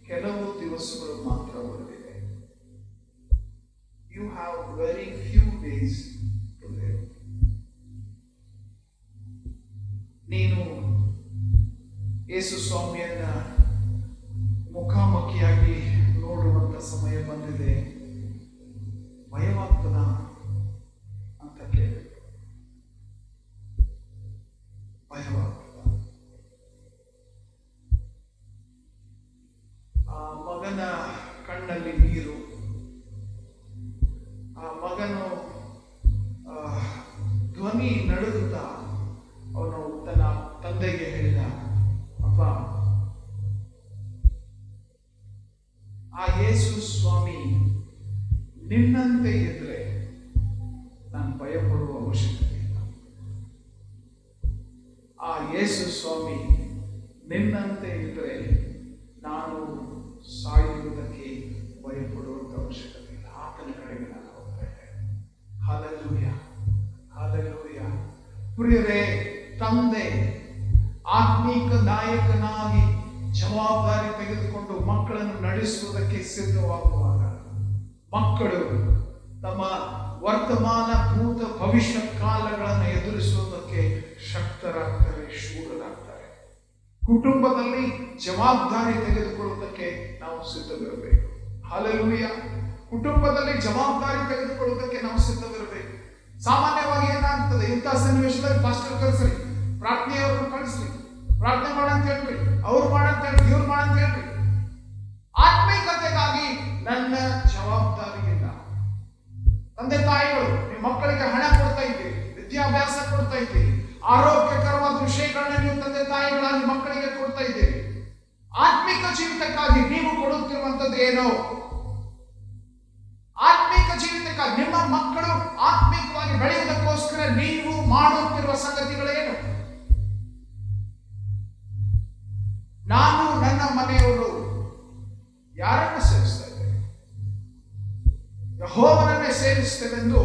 ಕೆಲವು ದಿವಸಗಳು ಮಾತ್ರ ಉಳಿದಿವೆ. You have very few days to live. ನೀನು ಯೇಸು ಸ್ವಾಮಿಯನ್ನ ಮುಖಾಮುಖಿಯಾಗಿ ನೋಡುವಂತ ಸಮಯ ಬಂದಿದೆ. ಭಯವಾಗ್ತದ ಅಂತ ಕೇಳಿದ್ರು. ಭಯವಾಗ್ತದ. ಆ ಮಗನ ಕಣ್ಣಲ್ಲಿ ನೀರು. ಆ ಮಗನು ಧ್ವನಿ ನಡುಗುತ್ತಾ ಅವನು ತನ್ನ ತಂದೆಗೆ ಹೇಳಿದ, ಅಪ್ಪ, ಆ ಯೇಸು ಸ್ವಾಮಿ ನಿನ್ನಂತೆ ಇದ್ರೆ ನಾನು ಭಯಪಡುವ ಅವಶ್ಯಕತೆ ಇಲ್ಲ. ಆ ಯೇಸು ಸ್ವಾಮಿ ನಿನ್ನಂತೆ ಇದ್ರೆ ನಾನು ಸಾಯುವುದಕ್ಕೆ ಭಯಪಡುವಂತ ಅವಶ್ಯಕತೆ ಇಲ್ಲ. ಆತನ ಕಡೆಗೆ ನಾನು ಹೋಗ್ತಾ ಇದ್ದೇನೆ. Hallelujah, hallelujah. ಪ್ರಿಯರೇ, ತಂದೆ ಆತ್ಮೀಕ ನಾಯಕನಾಗಿ ಜವಾಬ್ದಾರಿ ತೆಗೆದುಕೊಂಡು ಮಕ್ಕಳನ್ನು ನಡೆಸುವುದಕ್ಕೆ ಸಿದ್ಧವಾಗುವಾಗ ಮಕ್ಕಳು ತಮ್ಮ ವರ್ತಮಾನ, ಭೂತ, ಭವಿಷ್ಯ ಕಾಲಗಳನ್ನು ಎದುರಿಸುವುದಕ್ಕೆ ಶಕ್ತರಾಗ್ತಾರೆ, ಶೂರರಾಗ್ತಾರೆ. ಕುಟುಂಬದಲ್ಲಿ ಜವಾಬ್ದಾರಿ ತೆಗೆದುಕೊಳ್ಳುವುದಕ್ಕೆ ನಾವು ಸಿದ್ಧವಿರಬೇಕು. ಹಲ್ಲೆಲೂಯಾ. ಕುಟುಂಬದಲ್ಲಿ ಜವಾಬ್ದಾರಿ ತೆಗೆದುಕೊಳ್ಳುವುದಕ್ಕೆ ನಾವು ಸಿದ್ಧವಿರಬೇಕು. ಸಾಮಾನ್ಯವಾಗಿ ಏನಾಗ್ತದೆ, ಇಂಥ ಸನ್ನಿವೇಶದಲ್ಲಿ ಪಾಸ್ಟರ್ ಕಳಿಸ್ರಿ, ಪ್ರಾರ್ಥನೆಯವ್ರನ್ನ ಕಳಿಸ್ರಿ, ಪ್ರಾರ್ಥನೆ ಮಾಡಂತ ಹೇಳ್ರಿ, ಅವ್ರು ಮಾಡಂತ ಹೇಳ್ರಿ, ಇವ್ರು ಮಾಡಂತ ಹೇಳ್ರಿ. ಆತ್ಮೀಕತೆಗಾಗಿ ನನ್ನ ಜವಾಬ್ದಾರಿ ಇಲ್ಲ. ತಂದೆ ತಾಯಿಗಳು, ನಿಮ್ಮ ಮಕ್ಕಳಿಗೆ ಹಣ ಕೊಡ್ತಾ ಇದ್ದೀರಿ, ವಿದ್ಯಾಭ್ಯಾಸ ಕೊಡ್ತಾ ಇದ್ದೀರಿ, ಆರೋಗ್ಯಕರವಾದ ವಿಷಯಗಳನ್ನ ನೀವು ತಂದೆ ತಾಯಿಗಳಾಗಿ ಮಕ್ಕಳಿಗೆ ಕೊಡ್ತಾ ಇದ್ದೀರಿ. ಆತ್ಮಿಕ ಜೀವಿತಕ್ಕಾಗಿ ನೀವು ಕೊಡುತ್ತಿರುವಂತದ್ದು ಏನೋ, ಆತ್ಮಿಕ ಜೀವಿತಕ್ಕಾಗಿ ನಿಮ್ಮ ಮಕ್ಕಳು ಆತ್ಮಿಕವಾಗಿ ಬೆಳೆಯುವುದಕ್ಕೋಸ್ಕರ ನೀವು ಮಾಡುತ್ತಿರುವ ಸಂಗತಿಗಳೇನು? ನಾನು, ನನ್ನ ಮನೆಯವರು ಯಾರನ್ನು ಸೇರಿಸ್ತಾ ಇದ್ದೇವೆ? ಯೆಹೋವನನ್ನೇ ಸೇರಿಸ್ತೇವೆಂದು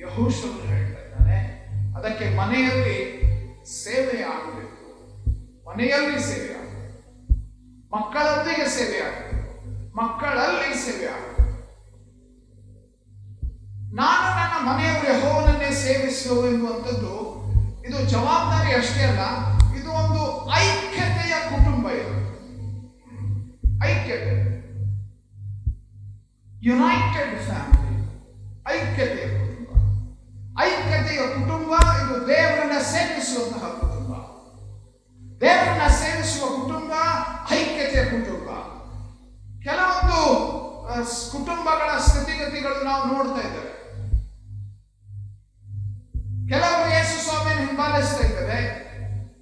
ಯೆಹೋಶುವನು ಹೇಳ್ತಾ ಇದ್ದಾನೆ. ಅದಕ್ಕೆ ಮನೆಯಲ್ಲಿ ಸೇವೆ ಆಗಬೇಕು, ಮನೆಯಲ್ಲಿ ಸೇವೆ ಆಗಬೇಕು, ಮಕ್ಕಳೊಂದಿಗೆ ಸೇವೆ ಆಗಬೇಕು, ಮಕ್ಕಳಲ್ಲಿ ಸೇವೆ ಆಗಬೇಕು. ನಾನು ನನ್ನ ಮನೆಯವರು ಯೆಹೋವನನ್ನೇ ಸೇವಿಸುವ ಎನ್ನುವಂಥದ್ದು ಇದು ಜವಾಬ್ದಾರಿ ಅಷ್ಟೇ ಅಲ್ಲ, ಇದು ಒಂದು ಐಕ್ಯತೆಯ ಕುಟುಂಬ. ಇದು ಐಕ್ಯತೆ, ಯುನೈಟೆಡ್ ಫ್ಯಾಮಿಲಿ, ಐಕ್ಯತೆಯ ಕುಟುಂಬ. ಐಕ್ಯತೆಯ ಕುಟುಂಬ ಇದು ದೇವರನ್ನ ಸೇವಿಸುವಂತಹ ಕುಟುಂಬ. ದೇವರನ್ನ ಸೇವಿಸುವ ಕುಟುಂಬ ಐಕ್ಯತೆಯ ಕುಟುಂಬ. ಕೆಲವೊಂದು ಕುಟುಂಬಗಳ ಸ್ಥಿತಿಗತಿಗಳು ನಾವು ನೋಡ್ತಾ ಇದ್ದೇವೆ. ಕೆಲವರು ಯೇಸು ಸ್ವಾಮಿಯನ್ನು ಹಿಂಬಾಲಿಸ್ತಾ ಇದ್ದಾರೆ,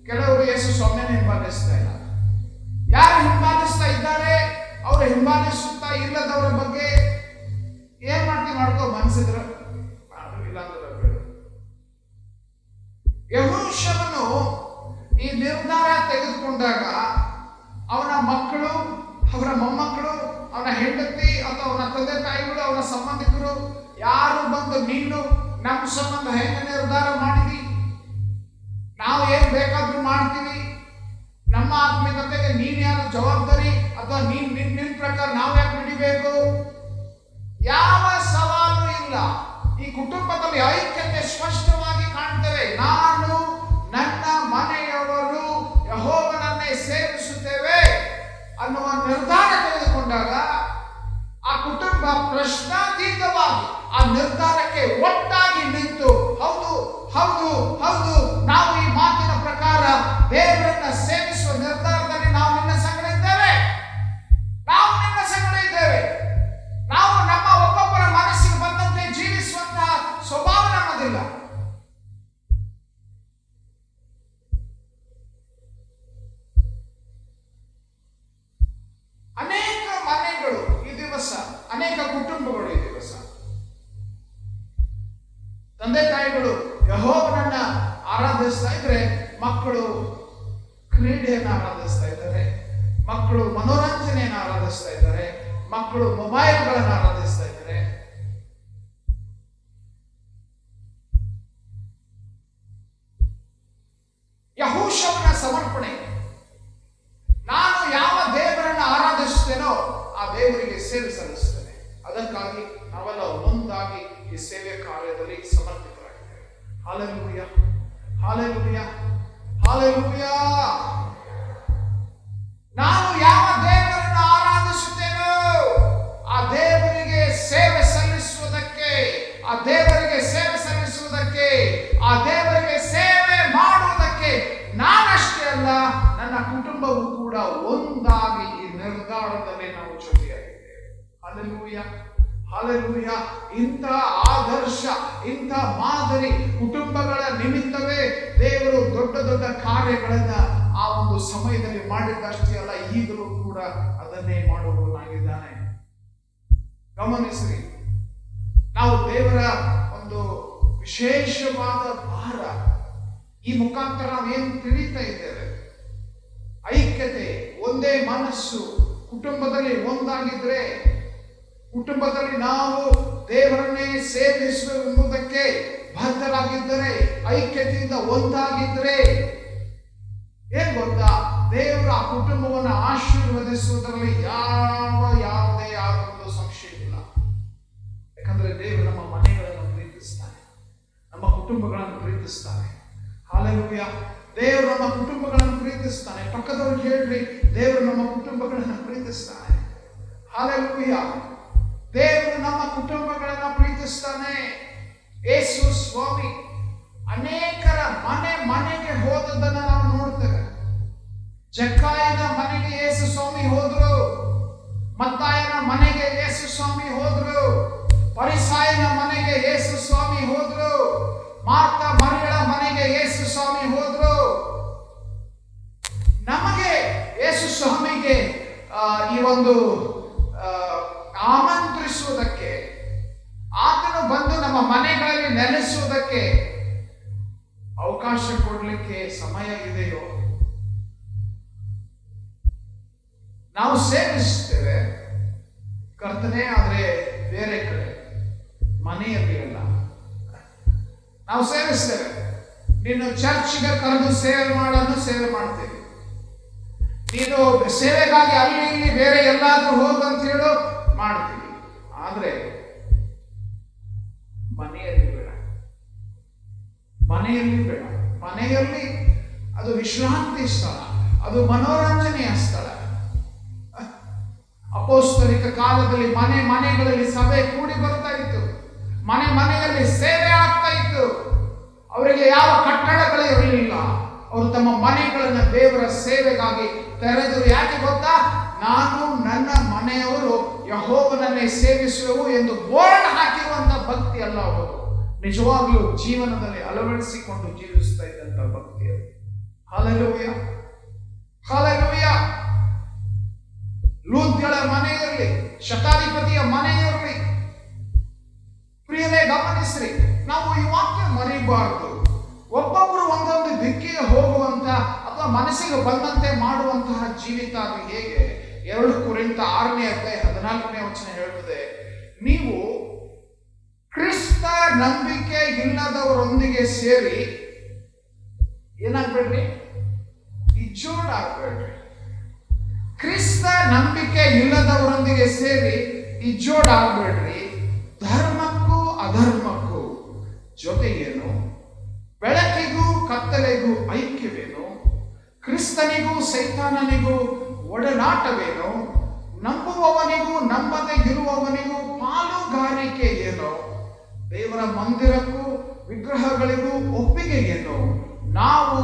ಕೆಲವರು ಯೇಸು ಸ್ವಾಮಿಯನ್ನು ಹಿಂಬಾಲಿಸ್ತಾ ಇಲ್ಲ. ಯಾರು ಹಿಂಬಾಲಿಸ್ತಾ ಇದ್ದಾರೆ, ಅವರು ಹಿಂಬಾಲಿಸುತ್ತಾ ಇಲ್ಲದವರ ಬಗ್ಗೆ ಏನ್ ಮಾಡ್ತೀವಿ ಮಾಡ್ಕೋ, ಮನಸ್ಸಿದ್ರೆ ಇಲ್ಲ ಅಂದ್ರೆ ಯೆಹೋಶುವನು ಈ ನಿರ್ಧಾರ ತೆಗೆದುಕೊಂಡಾಗ ಅವನ ಮಕ್ಕಳು, ಅವರ ಮೊಮ್ಮಕ್ಕಳು, ಅವನ ಹೆಂಡತಿ ಅಥವಾ ಅವನ ತಂದೆ ತಾಯಿಗಳು, ಅವನ ಸಂಬಂಧಿಕರು ಯಾರು ಬಂದು ನೀನು ನಮ್ಮ ಸಂಬಂಧ ಹೆಂಗ ನಿರ್ಧಾರ ಮಾಡಿದಿ, ನಾವು ಏನ್ ಬೇಕಾದ್ರೂ ಮಾಡ್ತೀವಿ, ನಮ್ಮ ಆತ್ಮೀಯತೆಗೆ ನೀನ್ ಯಾರು ಜವಾಬ್ದಾರಿ, ಅಥವಾ ನಿನ್ನ ಪ್ರಕಾರ ನಾವು ಯಾಕೆ ನಡಿಬೇಕು, ಯಾವ ಸವಾಲು ಇಲ್ಲ. ಈ ಕುಟುಂಬದಲ್ಲಿ ಐಕ್ಯತೆ ಸ್ಪಷ್ಟವಾಗಿ ಕಾಣ್ತೇವೆ. ನಾನು ನನ್ನ ಮನೆಯವರು ಯೆಹೋವನನ್ನೇ ಸೇವಿಸುತ್ತೇವೆ ಅನ್ನುವ ನಿರ್ಧಾರ ತೆಗೆದುಕೊಂಡಾಗ ಆ ಕುಟುಂಬ ಪ್ರಶ್ನಾತೀತವಾಗಿ ಆ ನಿರ್ಧಾರಕ್ಕೆ ಒಟ್ಟಾಗಿ ನಿಂತು, ಹೌದು ಹೌದು ಹೌದು, ನಾವು ಈ ಮಾತಿನ ಪ್ರಕಾರ ದೇವರನ್ನ ಸೇವಿಸುವ ನಿರ್ಧಾರದಲ್ಲಿ ನಾವು ನಿನ್ನ ಸಂಗಡ ಇದ್ದೇವೆ, ನಾವು ನಿನ್ನ ಸಂಗಡ ಇದ್ದೇವೆ, ನಾವು ನಮ್ಮ ಒಬ್ಬೊಬ್ಬರ ಮನಸ್ಸಿಗೆ ಬಂದಂತೆ ಜೀವಿಸುವಂತಹ ಸ್ವಭಾವ ನಮ್ಮದಿಲ್ಲ. ಅನೇಕ ಮನೆಗಳು ಈ ದಿವಸ, ಅನೇಕ ಕುಟುಂಬಗಳು ಈ ದಿವಸ, ತಂದೆ ತಾಯಿಗಳು ಯೆಹೋವನನ್ನ ಆರಾಧಿಸ್ತಾ ಇದ್ರೆ ಮಕ್ಕಳು ಕ್ರೀಡೆಯನ್ನು ಆರಾಧಿಸ್ತಾ ಇದ್ದಾರೆ, ಮಕ್ಕಳು ಮನೋರಂಜನೆಯನ್ನು ಆರಾಧಿಸ್ತಾ ಇದ್ದಾರೆ, ಮಕ್ಕಳು ಮೊಬೈಲ್ಗಳನ್ನು ಆರಾಧಿಸ್ತಾ ಇದ್ದಾರೆ. ಯೆಹೋಶುವನ ಸಮರ್ಪಣೆ, ನಾನು ಯಾವ ದೇವರನ್ನು ಆರಾಧಿಸುತ್ತೇನೋ ಆ ದೇವರಿಗೆ ಸೇವೆ ಸಲ್ಲಿಸುತ್ತೇನೆ. ಅದಕ್ಕಾಗಿ ನಾವೆಲ್ಲ ಒಂದಾಗಿ ಈ ಸೇವೆ ಕಾರ್ಯದಲ್ಲಿ ಸಮರ್ಪಿತರಾಗಿದ್ದೇವೆ. Hallelujah, hallelujah, hallelujah. ನಾನು ಯಾವ ದೇವರನ್ನು ಆರಾಧಿಸುತ್ತೇನೋ ಆ ದೇವರಿಗೆ ಸೇವೆ ಸಲ್ಲಿಸುವುದಕ್ಕೆ, ಆ ದೇವರಿಗೆ ಸೇವೆ ಸಲ್ಲಿಸುವುದಕ್ಕೆ, ಆ ದೇವರಿಗೆ ಸೇವೆ ಮಾಡುವುದಕ್ಕೆ ನಾನಷ್ಟೇ ಅಲ್ಲ, ನನ್ನ ಕುಟುಂಬವು ಕೂಡ ಒಂದಾಗಿ ಈ ನಿರ್ಧಾರದಲ್ಲಿ ನಾವು ಜೊತೆಯಾಗಿದ್ದೇವೆ. Hallelujah, hallelujah. ಇಂಥ ಆದರ್ಶ, ಇಂಥ ಮಾದರಿ ಕುಟುಂಬಗಳ ನಿಮಿತ್ತವೇ ದೇವರು ದೊಡ್ಡ ದೊಡ್ಡ ಕಾರ್ಯಗಳನ್ನ ಆ ಒಂದು ಸಮಯದಲ್ಲಿ ಮಾಡಿದ್ದಷ್ಟೇ ಅಲ್ಲ, ಈಗಲೂ ಕೂಡ ಅದನ್ನೇ ಮಾಡುವವನಾಗಿದ್ದಾನೆ. ಗಮನಿಸ್ರಿ, ನಾವು ದೇವರ ಒಂದು ವಿಶೇಷವಾದ ಭಾರ, ಈ ಮುಖಾಂತರ ನಾವೇನು ತಿಳಿತಾ ಇದ್ದೇವೆ, ಐಕ್ಯತೆ, ಒಂದೇ ಮನಸ್ಸು, ಕುಟುಂಬದಲ್ಲಿ ಒಂದಾಗಿದ್ರೆ, ಕುಟುಂಬದಲ್ಲಿ ನಾವು ದೇವರನ್ನೇ ಸೇವಿಸುವುದಕ್ಕೆ ಬದ್ಧರಾಗಿದ್ದರೆ, ಐಕ್ಯತೆಯಿಂದ ಒಂದಾಗಿದ್ದರೆ ಏನ್ ಗೊತ್ತಾ, ದೇವರು ಆ ಕುಟುಂಬವನ್ನು ಆಶೀರ್ವದಿಸುವುದರಲ್ಲಿ ಯಾವುದೇ ಒಂದು ಸಂಶಯ ಇಲ್ಲ. ಯಾಕಂದ್ರೆ ದೇವರು ನಮ್ಮ ಮನೆಗಳನ್ನು ಪ್ರೀತಿಸ್ತಾನೆ, ನಮ್ಮ ಕುಟುಂಬಗಳನ್ನು ಪ್ರೀತಿಸ್ತಾನೆ. ಹಾಲೆಲೂಯಾ. ದೇವರು ನಮ್ಮ ಕುಟುಂಬಗಳನ್ನು ಪ್ರೀತಿಸ್ತಾನೆ. ಪಕ್ಕದವ್ರಿಗೆ ಹೇಳ್ರಿ, ದೇವರು ನಮ್ಮ ಕುಟುಂಬಗಳನ್ನು ಪ್ರೀತಿಸ್ತಾನೆ. ಹಾಲೆಲೂಯಾ. ದೇವರು ನಮ್ಮ ಕುಟುಂಬಗಳನ್ನು ಪ್ರೀತಿಸ್ತಾನೆ. ಯೇಸು ಸ್ವಾಮಿ ಅನೇಕರ ಮನೆಗೆ ಹೋದದ್ದನ್ನು ನಾವು ನೋಡ್ತೇವೆ. ಜಕ್ಕಾಯನ ಮನೆಗೆ ಯೇಸು ಸ್ವಾಮಿ ಹೋದ್ರು, ಮತ್ತಾಯನ ಮನೆಗೆ ಯೇಸು ಸ್ವಾಮಿ ಹೋದ್ರು, ಪರಿಸಾಯನ ಮನೆಗೆ ಯೇಸು ಸ್ವಾಮಿ ಹೋದ್ರು, ಮಾರ್ತ ಮರಿಯಳ ಮನೆಗೆ ಯೇಸು ಸ್ವಾಮಿ ಹೋದ್ರು. ನಮಗೆ ಯೇಸು ಸ್ವಾಮಿಗೆ ಈ ಒಂದು ಆಮಂತ್ರಿಸುವುದಕ್ಕೆ, ಆತನು ಬಂದು ನಮ್ಮ ಮನೆಗಳಲ್ಲಿ ನೆಲೆಸುವುದಕ್ಕೆ ಅವಕಾಶ ಕೊಡಲಿಕ್ಕೆ ಸಮಯ ಇದೆಯೋ? ನಾವು ಸೇವಿಸ್ತೇವೆ ಕರ್ತನೆ, ಆದರೆ ಬೇರೆ ಕಡೆ, ಮನೆಯಲ್ಲಿ ಅಲ್ಲ. ನಾವು ಸೇವಿಸ್ತೇವೆ, ನೀನು ಚರ್ಚ್ಗೆ ಕರೆದು ಸೇವೆ ಮಾಡನ್ನು ಸೇವೆ ಮಾಡ್ತೇವೆ, ನೀನು ಸೇವೆಗಾಗಿ ಅಲ್ಲಿ ಇಲ್ಲಿ ಬೇರೆ ಎಲ್ಲಾದ್ರೂ ಹೋಗಂತ ಹೇಳು ಮಾಡ್ತೀವಿ, ಆದ್ರೆ ಮನೆಯಲ್ಲಿ ಬೇಡ, ಮನೆಯಲ್ಲಿ ಬೇಡ. ಮನೆಯಲ್ಲಿ ಅದು ವಿಶ್ರಾಂತಿ ಸ್ಥಳ, ಅದು ಮನೋರಂಜನೆಯ ಸ್ಥಳ. ಅಪೋಸ್ತಲಿಕ ಕಾಲದಲ್ಲಿ ಮನೆಗಳಲ್ಲಿ ಸಭೆ ಕೂಡಿ ಬರ್ತಾ ಇತ್ತು, ಮನೆಯಲ್ಲಿ ಸೇವೆ ಆಗ್ತಾ ಇತ್ತು. ಅವರಿಗೆ ಯಾವ ಕಟ್ಟಡಗಳು ಇರಲಿಲ್ಲ, ಅವರು ತಮ್ಮ ಮನೆಗಳನ್ನು ದೇವರ ಸೇವೆಗಾಗಿ ತೆರೆದರು. ಯಾಕೆ ಗೊತ್ತಾ? ನಾನು ನನ್ನ ಮನೆಯವರು ಯೆಹೋವನನ್ನೇ ಸೇವಿಸುವೆವು ಎಂದು ಬೋರ್ಡ್ ಹಾಕಿರುವಂತಹ ಭಕ್ತಿ ಅಲ್ಲ, ಅವರು ನಿಜವಾಗ್ಲೂ ಜೀವನದಲ್ಲಿ ಅಳವಡಿಸಿಕೊಂಡು ಜೀವಿಸ್ತಾ ಇದ್ದಂತ ಭಕ್ತಿ ಅದು. Hallelujah, hallelujah. ಲೂದ್ಯಳ ಮನೆಯಲ್ಲಿ, ಶತಾಧಿಪತಿಯ ಮನೆಯಲ್ಲಿ, ಪ್ರಿಯರೇ ಗಮನಿಸ್ರಿ, ನಾವು ಈ ವಾಕ್ಯ ಮರಿಬಾರದು. ಒಬ್ಬೊಬ್ಬರು ಮನಸ್ಸಿಗೆ ಬಂದಂತೆ ಮಾಡುವಂತಹ ಜೀವಿತ ಅದು ಹೇಗೆ? 2 ಕೊರಿಂಥ 6ನೇ ಅಧ್ಯಾಯ 14ನೇ ವಚನ ಹೇಳ್ತದೆ, ನೀವು ಕ್ರಿಸ್ತ ನಂಬಿಕೆ ಇಲ್ಲದವರೊಂದಿಗೆ ಸೇರಿ ಏನಾಗ್ಬೇಡ್ರಿ? ಇಜ್ಜೋಡಾಗ್ಬೇಡ್ರಿ. ಕ್ರಿಸ್ತ ನಂಬಿಕೆ ಇಲ್ಲದವರೊಂದಿಗೆ ಸೇರಿ ಇಜ್ಜೋಡಾಗ್ಬೇಡ್ರಿ. ಧರ್ಮಕ್ಕೂ ಅಧರ್ಮಕ್ಕೂ ಜೊತೆಗೇನು? ಬೆಳಕಿಗೂ ಕತ್ತಲೆಗೂ ಐಕ್ಯವೇನು? ಕ್ರಿಸ್ತನಿಗೂ ಸೈತಾನನಿಗೂ ಒಡನಾಟವೇನು? ನಂಬುವವನಿಗೂ ನಂಬದೆ ಇರುವವನಿಗೂ ಪಾಲುಗಾರಿಕೆ ಏನು? ದೇವರ ಮಂದಿರಕ್ಕೂ ವಿಗ್ರಹಗಳಿಗೂ ಒಪ್ಪಿಗೆ ಏನು? ನಾವು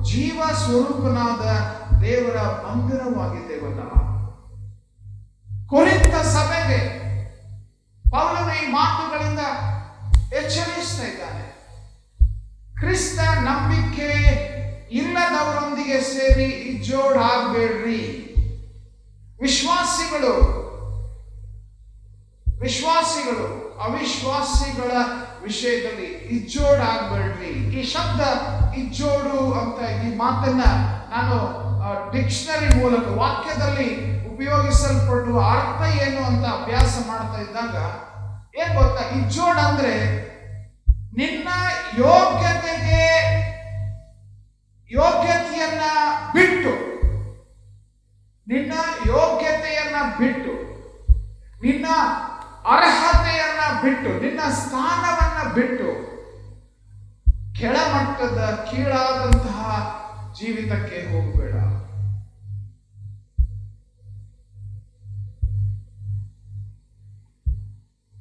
ಜೀವ ಸ್ವರೂಪನಾದ ದೇವರ ಮಂದಿರವಾಗಿದ್ದೇವಲ್ಲ. ಕೊರಿಂಥ ಸಭೆಗೆ ಪೌಲನ ಈ ಮಾತುಗಳಿಂದ ಎಚ್ಚರಿಸ್ತಾ ಇದ್ದಾನೆ. ಕ್ರಿಸ್ತ ನಂಬಿಕೆ ಇಲ್ಲದವರೊಂದಿಗೆ ಸೇರಿ ಇಜ್ಜೋಡಾಗಬೇಡ್ರಿ. ವಿಶ್ವಾಸಿಗಳು ಅವಿಶ್ವಾಸಿಗಳ ವಿಷಯದಲ್ಲಿ ಇಜ್ಜೋಡಾಗಬೇಡ್ರಿ. ಈ ಶಬ್ದ ಇಜ್ಜೋಡು ಅಂತ ಈ ಮಾತನ್ನ ನಾನು ಡಿಕ್ಷನರಿ ಮೂಲಕ ವಾಕ್ಯದಲ್ಲಿ ಉಪಯೋಗಿಸಲ್ಪಡುವ ಅರ್ಥ ಏನು ಅಂತ ಅಭ್ಯಾಸ ಮಾಡ್ತಾ ಇದ್ದಾಗ ಏನ್ ಗೊತ್ತಾ? ಇಜ್ಜೋಡ್ ಅಂದ್ರೆ ನಿನ್ನ ಯೋಗ್ಯತೆಯನ್ನ ಬಿಟ್ಟು, ನಿನ್ನ ಅರ್ಹತೆಯನ್ನ ಬಿಟ್ಟು, ನಿನ್ನ ಸ್ಥಾನವನ್ನ ಬಿಟ್ಟು ಕೆಳಮಟ್ಟದ ಕೀಳಾದಂತಹ ಜೀವಿತಕ್ಕೆ ಹೋಗಬೇಡ.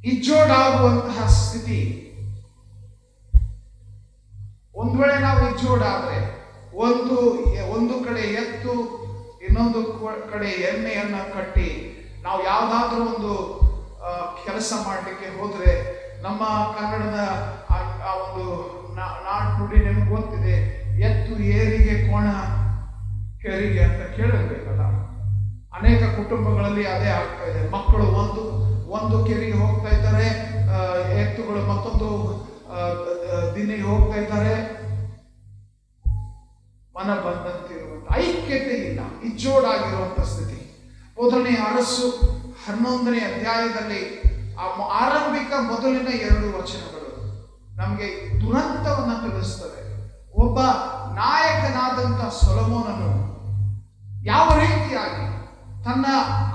ಇಜ್ಜೋಡಾಗುವಂತಹ ಸ್ಥಿತಿ, ಒಂದು ವೇಳೆ ನಾವು ಇಜ್ಜೋಡಾದ್ರೆ ಒಂದು ಕಡೆ ಎತ್ತು ಇನ್ನೊಂದು ಕಡೆ ಎಣ್ಣೆಯನ್ನ ಕಟ್ಟಿ ನಾವು ಯಾವ್ದಾದ್ರೂ ಒಂದು ಕೆಲಸ ಮಾಡಲಿಕ್ಕೆ ಹೋದ್ರೆ, ನಮ್ಮ ಕನ್ನಡದ ಆ ಒಂದು ನಾಡು ನುಡಿ ನಿಮ್ಗೆ ಗೊತ್ತಿದೆ, ಎತ್ತು ಏರಿಗೆ ಕೋಣ ಕೆರಿಗೆ ಅಂತ ಕೇಳಿರ್ಬೇಕಲ್ಲ. ಅನೇಕ ಕುಟುಂಬಗಳಲ್ಲಿ ಅದೇ ಆಗ್ತಾ ಇದೆ. ಮಕ್ಕಳು ಒಂದು ಕೆರೆಗೆ ಹೋಗ್ತಾ ಇದ್ದಾರೆ, ಎತ್ತುಗಳು ಮತ್ತೊಂದು ದಿನಿಗೆ ಹೋಗ್ತಾ ಇದ್ದಾರೆ. ಮನ ಬಂದಂತಿರುವಂತ ಐಕ್ಯತೆ ಇಲ್ಲ, ಇಜ್ಜೋಡಾಗಿರುವಂತ ಸ್ಥಿತಿ. 1ನೇ ಅರಸು 11ನೇ ಅಧ್ಯಾಯದಲ್ಲಿ ಆರಂಭಿಕ ಮೊದಲಿನ 2 ವಚನಗಳು ನಮಗೆ ದುರಂತವನ್ನ ತಿಳಿಸ್ತವೆ. ಒಬ್ಬ ನಾಯಕನಾದಂತ ಸೊಲೊಮೋನನು ಯಾವ ರೀತಿಯಾಗಿ ತನ್ನ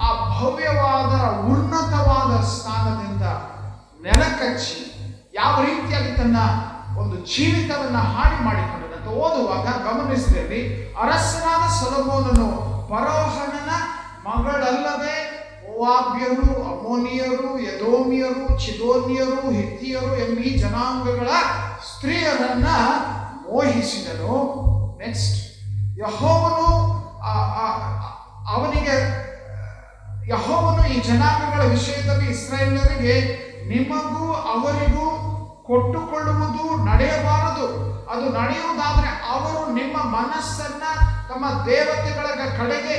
ಆ ಭವ್ಯವಾದ ಉನ್ನತವಾದ ಸ್ಥಾನದಿಂದ ನೆಲಕಚ್ಚಿ ಯಾವ ರೀತಿಯಾಗಿ ತನ್ನ ಒಂದು ಜೀವಿತವನ್ನ ಹಾನಿ ಮಾಡಿಕೊಂಡನಂತ ಓದುವಾಗ ಗಮನಿಸಿದಲ್ಲಿ, ಅರಸನಾದ ಸೊಲೊಮೋನನು ಫರೋಹನನ ಮಗಳಲ್ಲದೆ ಮೋವಾಬ್ಯರು, ಅಮ್ಮೋನಿಯರು, ಎದೋಮಿಯರು, ಚಿದೋನಿಯರು, ಹಿತ್ತಿಯರು ಎಂಬ ಜನಾಂಗಗಳ ಸ್ತ್ರೀಯರನ್ನ ಮೋಹಿಸಿದನು. ನೆಕ್ಸ್ಟ್, ಯೆಹೋವನು ಈ ಜನಾಂಗಗಳ ವಿಷಯದಲ್ಲಿ ಇಸ್ರಾಯೇಲರಿಗೆ ನಿಮಗೂ ಅವರಿಗೂ ಕೊಟ್ಟುಕೊಳ್ಳುವುದು ನಡೆಯಬಾರದು. ಅದು ನಡೆಯುವುದಾದ್ರೆ ಅವರು ನಿಮ್ಮ ಮನಸ್ಸನ್ನ ತಮ್ಮ ದೇವತೆಗಳ ಕಡೆಗೆ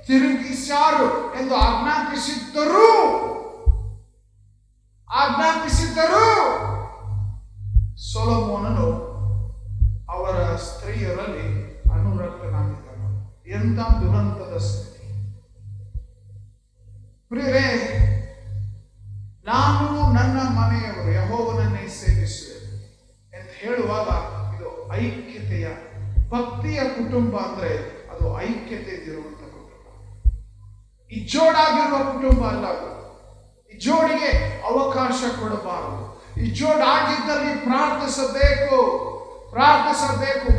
ತಿರುಗಿಸಾರು ಎಂದು ಆಜ್ಞಾಪಿಸಿದ್ದರೂ ಸೊಲೊಮೋನನು ಅವರ ಸ್ತ್ರೀಯರಲ್ಲಿ ಅನುರಕ್ತನಾಗಿದ್ದನು. ಎಂಥ ದುರಂತದ ಸ್ಥಿತಿ! ಪ್ರಿಯರೇ, ನಾನು ನನ್ನ ಮನೆಯವರು ಯೆಹೋವನನ್ನೇ ಸೇವಿಸುವೆ ಅಂತ ಹೇಳುವಾಗ ಇದು ಐಕ್ಯತೆಯ, ಭಕ್ತಿಯ ಕುಟುಂಬ ಅಂದ್ರೆ ಅದು ಐಕ್ಯತೆ ಇರುವಂತ ಕುಟುಂಬ, ಇಜ್ಜೋಡಾಗಿರುವ ಕುಟುಂಬ ಅಲ್ಲ ಅದು. ಇಜ್ಜೋಡಿಗೆ ಅವಕಾಶ ಕೊಡಬಾರದು. ಇಜ್ಜೋಡಾಗಿದ್ದಲ್ಲಿ ಪ್ರಾರ್ಥಿಸಬೇಕು.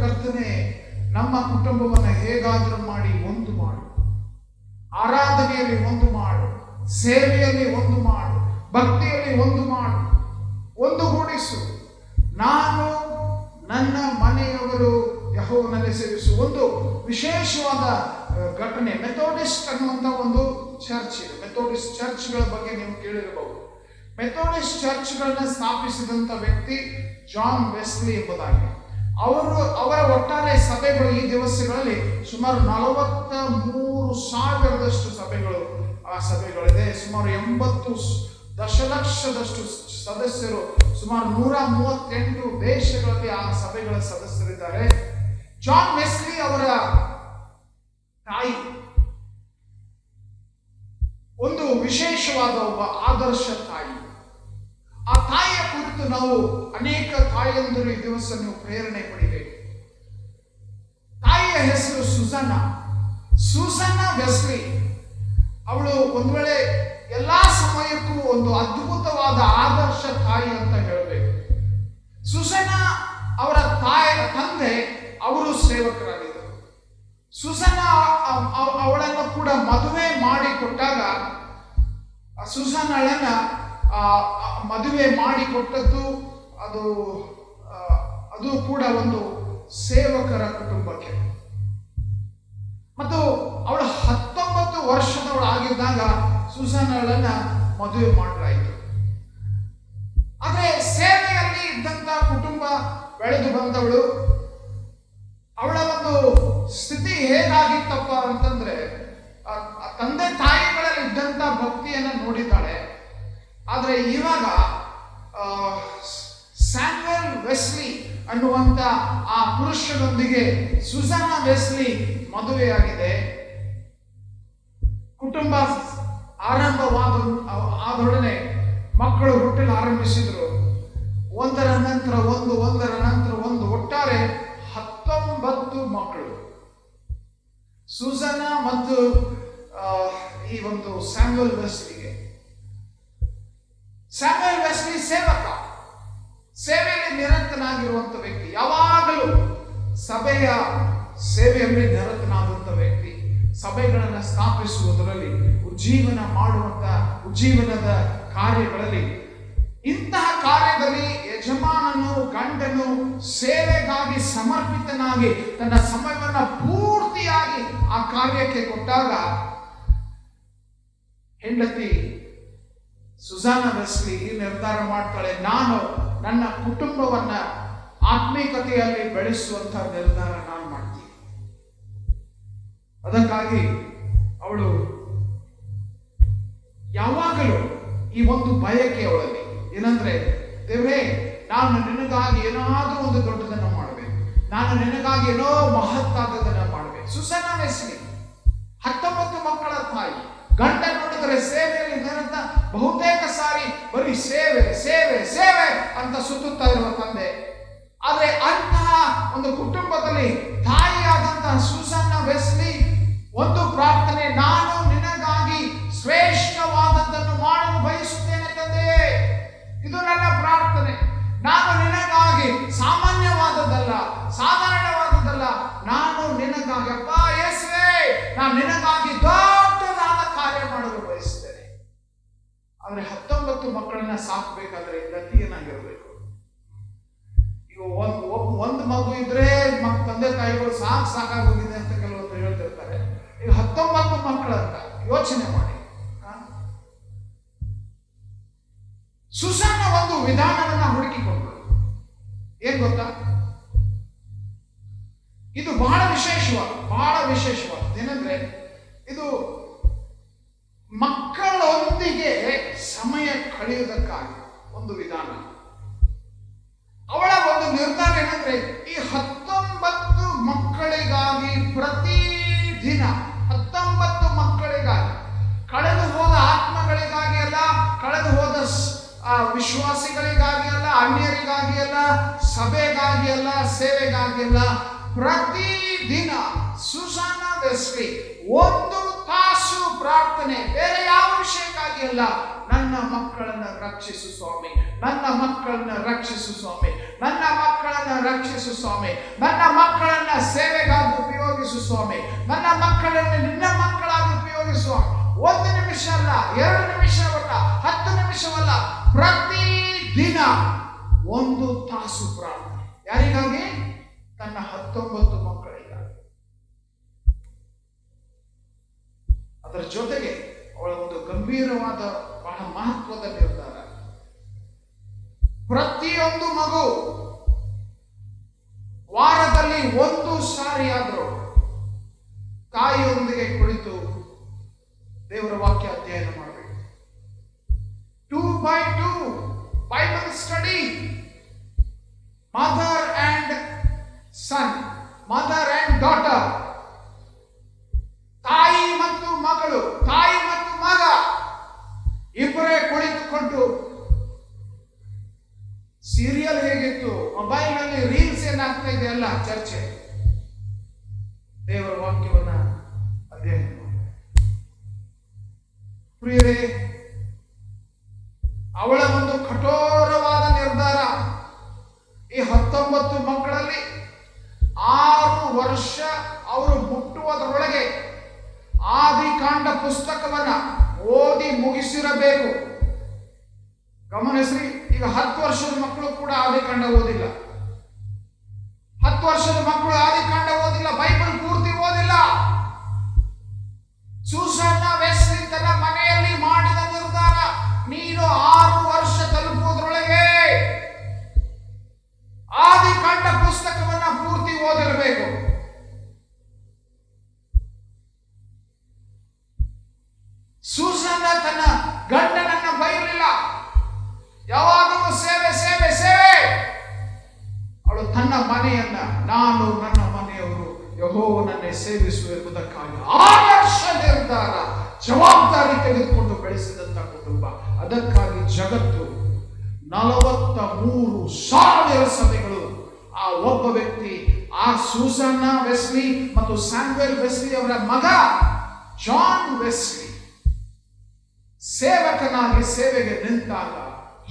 ಕರ್ತನೇ, ನಮ್ಮ ಕುಟುಂಬವನ್ನು ಹೇಗಾದರೂ ಮಾಡಿ ಒಂದು ಮಾಡು, ಆರಾಧನೆಯಲ್ಲಿ ಒಂದು ಮಾಡು, ಸೇವೆಯಲ್ಲಿ ಒಂದು ಮಾಡು, ಭಕ್ತಿಯಲ್ಲಿ ಒಂದು ಮಾಡು, ಒಂದುಗೂಡಿಸು. ನಾನು ನನ್ನ ಮನೆಯವರು ಯೆಹೋವನನ್ನೇ ಸೇವಿಸು. ಒಂದು ವಿಶೇಷವಾದ ಘಟನೆ, ಮೆಥೋಡಿಸ್ಟ್ ಅನ್ನುವಂಥ ಒಂದು ಚರ್ಚ್ ಇದೆ. ಮೆಥೋಡಿಸ್ಟ್ ಚರ್ಚ್ಗಳ ಬಗ್ಗೆ ನೀವು ಕೇಳಿರಬಹುದು. ಮೆಥೋಡಿಸ್ಟ್ ಚರ್ಚ್ಗಳನ್ನ ಸ್ಥಾಪಿಸಿದಂಥ ವ್ಯಕ್ತಿ ಜಾನ್ ವೆಸ್ಲಿ ಎಂಬುದಾಗಿ. ಅವರ ಒಟ್ಟಾರೆ ಸಭೆಗಳು ಈ ದಿವಸಗಳಲ್ಲಿ ಸುಮಾರು 43,000 ಸಭೆಗಳು ಆ ಸಭೆಗಳಿದೆ. ಸುಮಾರು 80 ದಶಲಕ್ಷದಷ್ಟು ಸದಸ್ಯರು, ಸುಮಾರು 138 ದೇಶಗಳಲ್ಲಿ ಆ ಸಭೆಗಳ ಸದಸ್ಯರಿದ್ದಾರೆ. ಜಾನ್ ವೆಸ್ಲಿ ಅವರ ತಾಯಿ ಒಂದು ವಿಶೇಷವಾದ ಒಬ್ಬ ಆದರ್ಶ ತಾಯಿ. ಆ ತಾಯಿಯ ಕುರಿತು ನಾವು ಅನೇಕ ತಾಯಿಯಂದರು ಈ ದಿವಸ ನೀವು ಪ್ರೇರಣೆ ಪಡಿಬೇಕು. ತಾಯಿಯ ಹೆಸರು ಸುಸನ್ನಾ ವೆಸ್ಲಿ. ಅವಳು ಒಂದು ವೇಳೆ ಎಲ್ಲಾ ಸಮಯಕ್ಕೂ ಒಂದು ಅದ್ಭುತವಾದ ಆದರ್ಶ ತಾಯಿ ಅಂತ ಹೇಳಬೇಕು. ಸುಸನ್ನಾ ಅವರ ತಂದೆ ಅವರು ಸೇವಕರಾಗಿದ್ದರು. ಸುಸನ್ನಾ ಅವಳನ್ನು ಕೂಡ ಮದುವೆ ಮಾಡಿಕೊಟ್ಟಾಗ ಸುಸನ್ನಳನ್ನ ಮದುವೆ ಮಾಡಿಕೊಟ್ಟದ್ದು ಅದು ಕೂಡ ಒಂದು ಸೇವಕರ ಕುಟುಂಬಕ್ಕೆ. ಮತ್ತು ಅವಳು 19 ವರ್ಷದವಳಾಗಿದ್ದಾಗ ಸುಸನ್ನಳನ್ನ ಮದುವೆ ಮಾಡಲಾಯಿತು. ಆದರೆ ಸೇವೆಯಲ್ಲಿ ಇದ್ದಂತ ಕುಟುಂಬ ಬೆಳೆದು ಬಂದವಳು. ಅವಳ ಒಂದು ಸ್ಥಿತಿ ಹೇಗಾಗಿತ್ತಪ್ಪ ಅಂತಂದ್ರೆ, ತಂದೆ ತಾಯಿಗಳಲ್ಲಿ ಇದ್ದಂತ ಭಕ್ತಿಯನ್ನ ನೋಡಿದ್ದಾಳೆ. ಆದರೆ ಇವಾಗ ಸ್ಯಾಮ್ಯುಯಲ್ ವೆಸ್ಲಿ ಅನ್ನುವಂತ ಆ ಪುರುಷನೊಂದಿಗೆ ಸುಸನ್ನಾ ವೆಸ್ಲಿ ಮದುವೆಯಾಗಿದೆ. ಕುಟುಂಬ ಆದೊಡನೆ ಮಕ್ಕಳು ಹುಟ್ಟಲು ಆರಂಭಿಸಿದ್ರು. ಒಂದರ ನಂತರ ಒಂದು ಒಟ್ಟಾರೆ 19 ಮಕ್ಕಳು. ಸುಸನ್ನಾ ಮತ್ತು ಈ ಒಂದು ಸ್ಯಾಮ್ಯುಯಲ್ ವೆಸ್ಲಿಗೆ. ಸ್ಯಾಮ್ಯುಯಲ್ ವೆಸ್ಲಿ ಸೇವೆಯಲ್ಲಿ ನಿರತನಾಗಿರುವಂತ ವ್ಯಕ್ತಿ, ಯಾವಾಗಲೂ ಸಭೆಯ ಸೇವೆಯಲ್ಲಿ ನಿರತನಾದಂಥ ವ್ಯಕ್ತಿ. ಸಭೆಗಳನ್ನು ಸ್ಥಾಪಿಸುವುದರಲ್ಲಿ, ಉಜ್ಜೀವನದ ಕಾರ್ಯಗಳಲ್ಲಿ, ಇಂತಹ ಕಾರ್ಯದಲ್ಲಿ ಯಜಮಾನನು ಗಂಡನು ಸೇವೆಗಾಗಿ ಸಮರ್ಪಿತನಾಗಿ ತನ್ನ ಸಮಯವನ್ನು ಪೂರ್ತಿಯಾಗಿ ಆ ಕಾರ್ಯಕ್ಕೆ ಕೊಟ್ಟಾಗ ಹೆಂಡತಿ ಸುಸನ್ನಾ ವೆಸ್ಲಿ ನಿರ್ಧಾರ ಮಾಡ್ತಾಳೆ, ನಾನು ನನ್ನ ಕುಟುಂಬವನ್ನ ಆತ್ಮೀಕತೆಯಲ್ಲಿ ಬೆಳೆಸುವಂತ ನಿರ್ಧಾರ ನಾನು ಮಾಡ್ತೀನಿ. ಅದಕ್ಕಾಗಿ ಅವಳು ಯಾವಾಗಲೂ ಈ ಒಂದು ಬಯಕೆ ಅವಳಲ್ಲಿ ಏನಂದ್ರೆ, ದೇವರೇ, ನಾನು ನಿನಗಾಗಿ ಏನಾದ್ರೂ ಒಂದು ದೊಡ್ಡದನ್ನ ಮಾಡಬೇಕು, ನಾನು ನಿನಗಾಗಿ ಏನೋ ಮಹತ್ತಾದದನ್ನ ಮಾಡಬೇಕು. ಸುಸನ್ನಾ ವೆಸ್ಲಿ 19 ಮಕ್ಕಳ ತಾಯಿ. ಗಂಡ ನೋಡಿದರೆ ಸೇವೆಯಲ್ಲಿ ನಿರತ, ಬಹುತೇಕ ಸಾರಿ ಬರೀ ಸೇವೆ ಸೇವೆ ಸೇವೆ ಅಂತ ಸುತ್ತುತ್ತಾ ಇರುವ ತಂದೆ. ಆದ್ರೆ ಅಂತಹ ಒಂದು ಕುಟುಂಬದಲ್ಲಿ ತಾಯಿಯಾದಂತಹ ಸುಸನ್ನಾ ವೆಸ್ಲಿ ಒಂದು ಪ್ರಾರ್ಥನೆ, ನಾನು ನಿನಗಾಗಿ ಶ್ರೇಷ್ಠವಾದದ್ದನ್ನು ಮಾಡಲು ಬಯಸುತ್ತೇನೆ ತಂದೆ. ಇದು ನನ್ನ ಪ್ರಾರ್ಥನೆ. ನಾನು ನಿನಗಾಗಿ ಸಾಮಾನ್ಯವಾದದ್ದಲ್ಲ, ಸಾಧಾರಣವಾದದ್ದಲ್ಲ, ನಾನು ನಿನಗಾಗಿ ಅಪ್ಪ ಯೇಸುವೇ, ನಾನು ನಿನಗಾಗಿ ದೊಡ್ಡದಾದ ಕಾರ್ಯ ಮಾಡಲು ಬಯಸುತ್ತೇನೆ. ಆದ್ರೆ 19 ಮಕ್ಕಳನ್ನ ಸಾಕಬೇಕಾದ್ರೆ ಗತಿ ಏನಾಗಿರ್ಬೇಕು? ಈಗ ಒಂದು ಮಗು ಇದ್ರೆ ತಂದೆ ತಾಯಿಗಳು ಸಾಕಾಗೋಗಿದೆ ಅಂತ ಕೆಲವೊಂದು ಹೇಳ್ತಿರ್ತಾರೆ. ಈಗ 19 ಮಕ್ಕಳಂತ ಯೋಚನೆ ಮಾಡಿ. ಸುಸನ್ನಾ ಒಂದು ವಿಧಾನವನ್ನ ಹುಡುಕಿಕೊಂಡ್ರು. ಏನ್ ಗೊತ್ತಾ? ಇದು ಬಹಳ ವಿಶೇಷವಾದ ಏನಂದ್ರೆ, ಇದು ಮಕ್ಕಳೊಂದಿಗೆ ಸಮಯ ಕಳೆಯುವುದಕ್ಕಾಗಿ ಒಂದು ವಿಧಾನ. ಅವಳ ಒಂದು ನಿರ್ಧಾರ ಏನಂದ್ರೆ, ಈ 19 ಮಕ್ಕಳಿಗಾಗಿ ಪ್ರತಿದಿನ 19 ಮಕ್ಕಳಿಗಾಗಿ, ಕಳೆದು ಹೋದ ಆತ್ಮಗಳಿಗಾಗಿ ಅಲ್ಲ, ಕಳೆದು ಹೋದ ವಿಶ್ವಾಸಿಗಳಿಗಾಗಿ ಅಲ್ಲ, ಅನ್ಯರಿಗಾಗಿ ಅಲ್ಲ, ಸಭೆಗಾಗಿ ಅಲ್ಲ, ಸೇವೆಗಾಗಿ ಅಲ್ಲ, ಪ್ರತಿದಿನ ಸುಸನ್ನಾ ವೆಸ್ಲಿ 1 ತಾಸು ಪ್ರಾರ್ಥನೆ, ಬೇರೆ ಯಾವ ವಿಷಯಕ್ಕಾಗಿ ಅಲ್ಲ, ನನ್ನ ಮಕ್ಕಳನ್ನ ರಕ್ಷಿಸು ಸ್ವಾಮಿ, ನನ್ನ ಮಕ್ಕಳನ್ನ ರಕ್ಷಿಸು ಸ್ವಾಮಿ, ನನ್ನ ಮಕ್ಕಳನ್ನ ರಕ್ಷಿಸು ಸ್ವಾಮಿ, ನನ್ನ ಮಕ್ಕಳನ್ನ ಸೇವೆಗಾಗಿ ಉಪಯೋಗಿಸು ಸ್ವಾಮಿ, ನನ್ನ ಮಕ್ಕಳನ್ನ ನಿನ್ನ ಮಕ್ಕಳಾಗಿ ಉಪಯೋಗಿಸುವ. 1 ನಿಮಿಷ ಅಲ್ಲ, 2 ನಿಮಿಷವಲ್ಲ, 10 ನಿಮಿಷವಲ್ಲ, ಪ್ರತಿದಿನ 1 ತಾಸು ಪ್ರಾರ್ಥನೆ. ಯಾರಿಗಾಗಿ? ತನ್ನ 19 ಮಕ್ಕಳಿಗಾಗಿ. ಅದರ ಜೊತೆಗೆ ಅವಳ ಒಂದು ಗಂಭೀರವಾದ ಬಹಳ ಮಹತ್ವದ ನಿರ್ಧಾರ, ಪ್ರತಿಯೊಂದು ಮಗು ವಾರದಲ್ಲಿ 1 ಸಾರಿ ಆದರೂ ತಾಯಿಯೊಂದಿಗೆ ಕುಳಿತು ದೇವರ ವಾಕ್ಯ ಅಧ್ಯಯನ ಮಾಡಬೇಕು. 2x2 Bible study, mother and son mother and daughter, ತಾಯಿ ಮತ್ತು ಮಗಳು, ತಾಯಿ ಮತ್ತು ಮಗ ಇಬ್ಬರೇ ಕುಳಿತುಕೊಂಡು ಸೀರಿಯಲ್ ಹೇಗಿತ್ತು, ಮೊಬೈಲ್ ನಲ್ಲಿ ರೀಲ್ಸ್ ಏನಾಗ್ತಾ ಇದೆ ಅಲ್ಲ, ಚರ್ಚೆ. ದೇವರ ವಾಕ್ಯವನ್ನ ಅಧ್ಯಯನ ಮಾಡಿ. ಪ್ರಿಯರೇ, ಅವಳ ಒಂದು ಕಠೋರವಾದ ನಿರ್ಧಾರ, ಈ 19 ಮಕ್ಕಳಲ್ಲಿ 6 ವರ್ಷ ಅವರು ಮುಟ್ಟುವುದರೊಳಗೆ ಆದಿಕಾಂಡ ಪುಸ್ತಕವನ್ನ ಓದಿ ಮುಗಿಸಿರಬೇಕು. ಗಮನಿಸ್ರಿ, ಈಗ 10 ವರ್ಷದ ಮಕ್ಕಳು ಕೂಡ ಆದಿಕಾಂಡ ಓದಿಲ್ಲ. 10 ವರ್ಷದ ಮಕ್ಕಳು ಆದಿಕಾಂಡ ಓದಿಲ್ಲ, ಬೈಬಲ್ ಪೂರ್ತಿ ಓದಿಲ್ಲ. ಸೂಸನ್ನ ವೆಸ್ಲಿ ತನ್ನ ಮನೆಯಲ್ಲಿ ಮಾಡಿದ ನಿರ್ಧಾರ, ನೀನು 6 ವರ್ಷ ತಲುಪುವುದರೊಳಗೆ ಆದಿಕಾಂಡ ಪುಸ್ತಕವನ್ನ ಪೂರ್ತಿ ಓದಿರಬೇಕು. ಸೂಸನ್ನ ತನ್ನ ಗಂಡನನ್ನ ಬೈಯಲಿಲ್ಲ, ಯಾವಾಗಲೂ ಸೇವೆ ಸೇವೆ ಸೇವೆ. ಅವಳು ತನ್ನ ಮನೆಯನ್ನ, ನಾನು ನನ್ನ ಮನೆಯವರು ಯೆಹೋವನನ್ನೇ ಸೇವಿಸುವ ಎಂಬುದಕ್ಕಾಗಿ ಆದರ್ಶ ನಿರ್ಧಾರ, ಜವಾಬ್ದಾರಿ ತೆಗೆದುಕೊಂಡು ಬೆಳೆಸಿದಂತ ಕುಟುಂಬ. ಅದಕ್ಕಾಗಿ ಜಗತ್ತು 43,000 ಸಭೆಗಳು ಆ ಒಬ್ಬ ವ್ಯಕ್ತಿ, ಆ ಸೂಸನ್ನ ವೆಸ್ಲಿ ಮತ್ತು ಸ್ಯಾಮ್ಯುಯಲ್ ವೆಸ್ಲಿ ಅವರ ಮಗ ಜಾನ್ ವೆಸ್ಲಿ ಸೇವಕನಾಗಿ ಸೇವೆಗೆ ನಿಂತಾಗ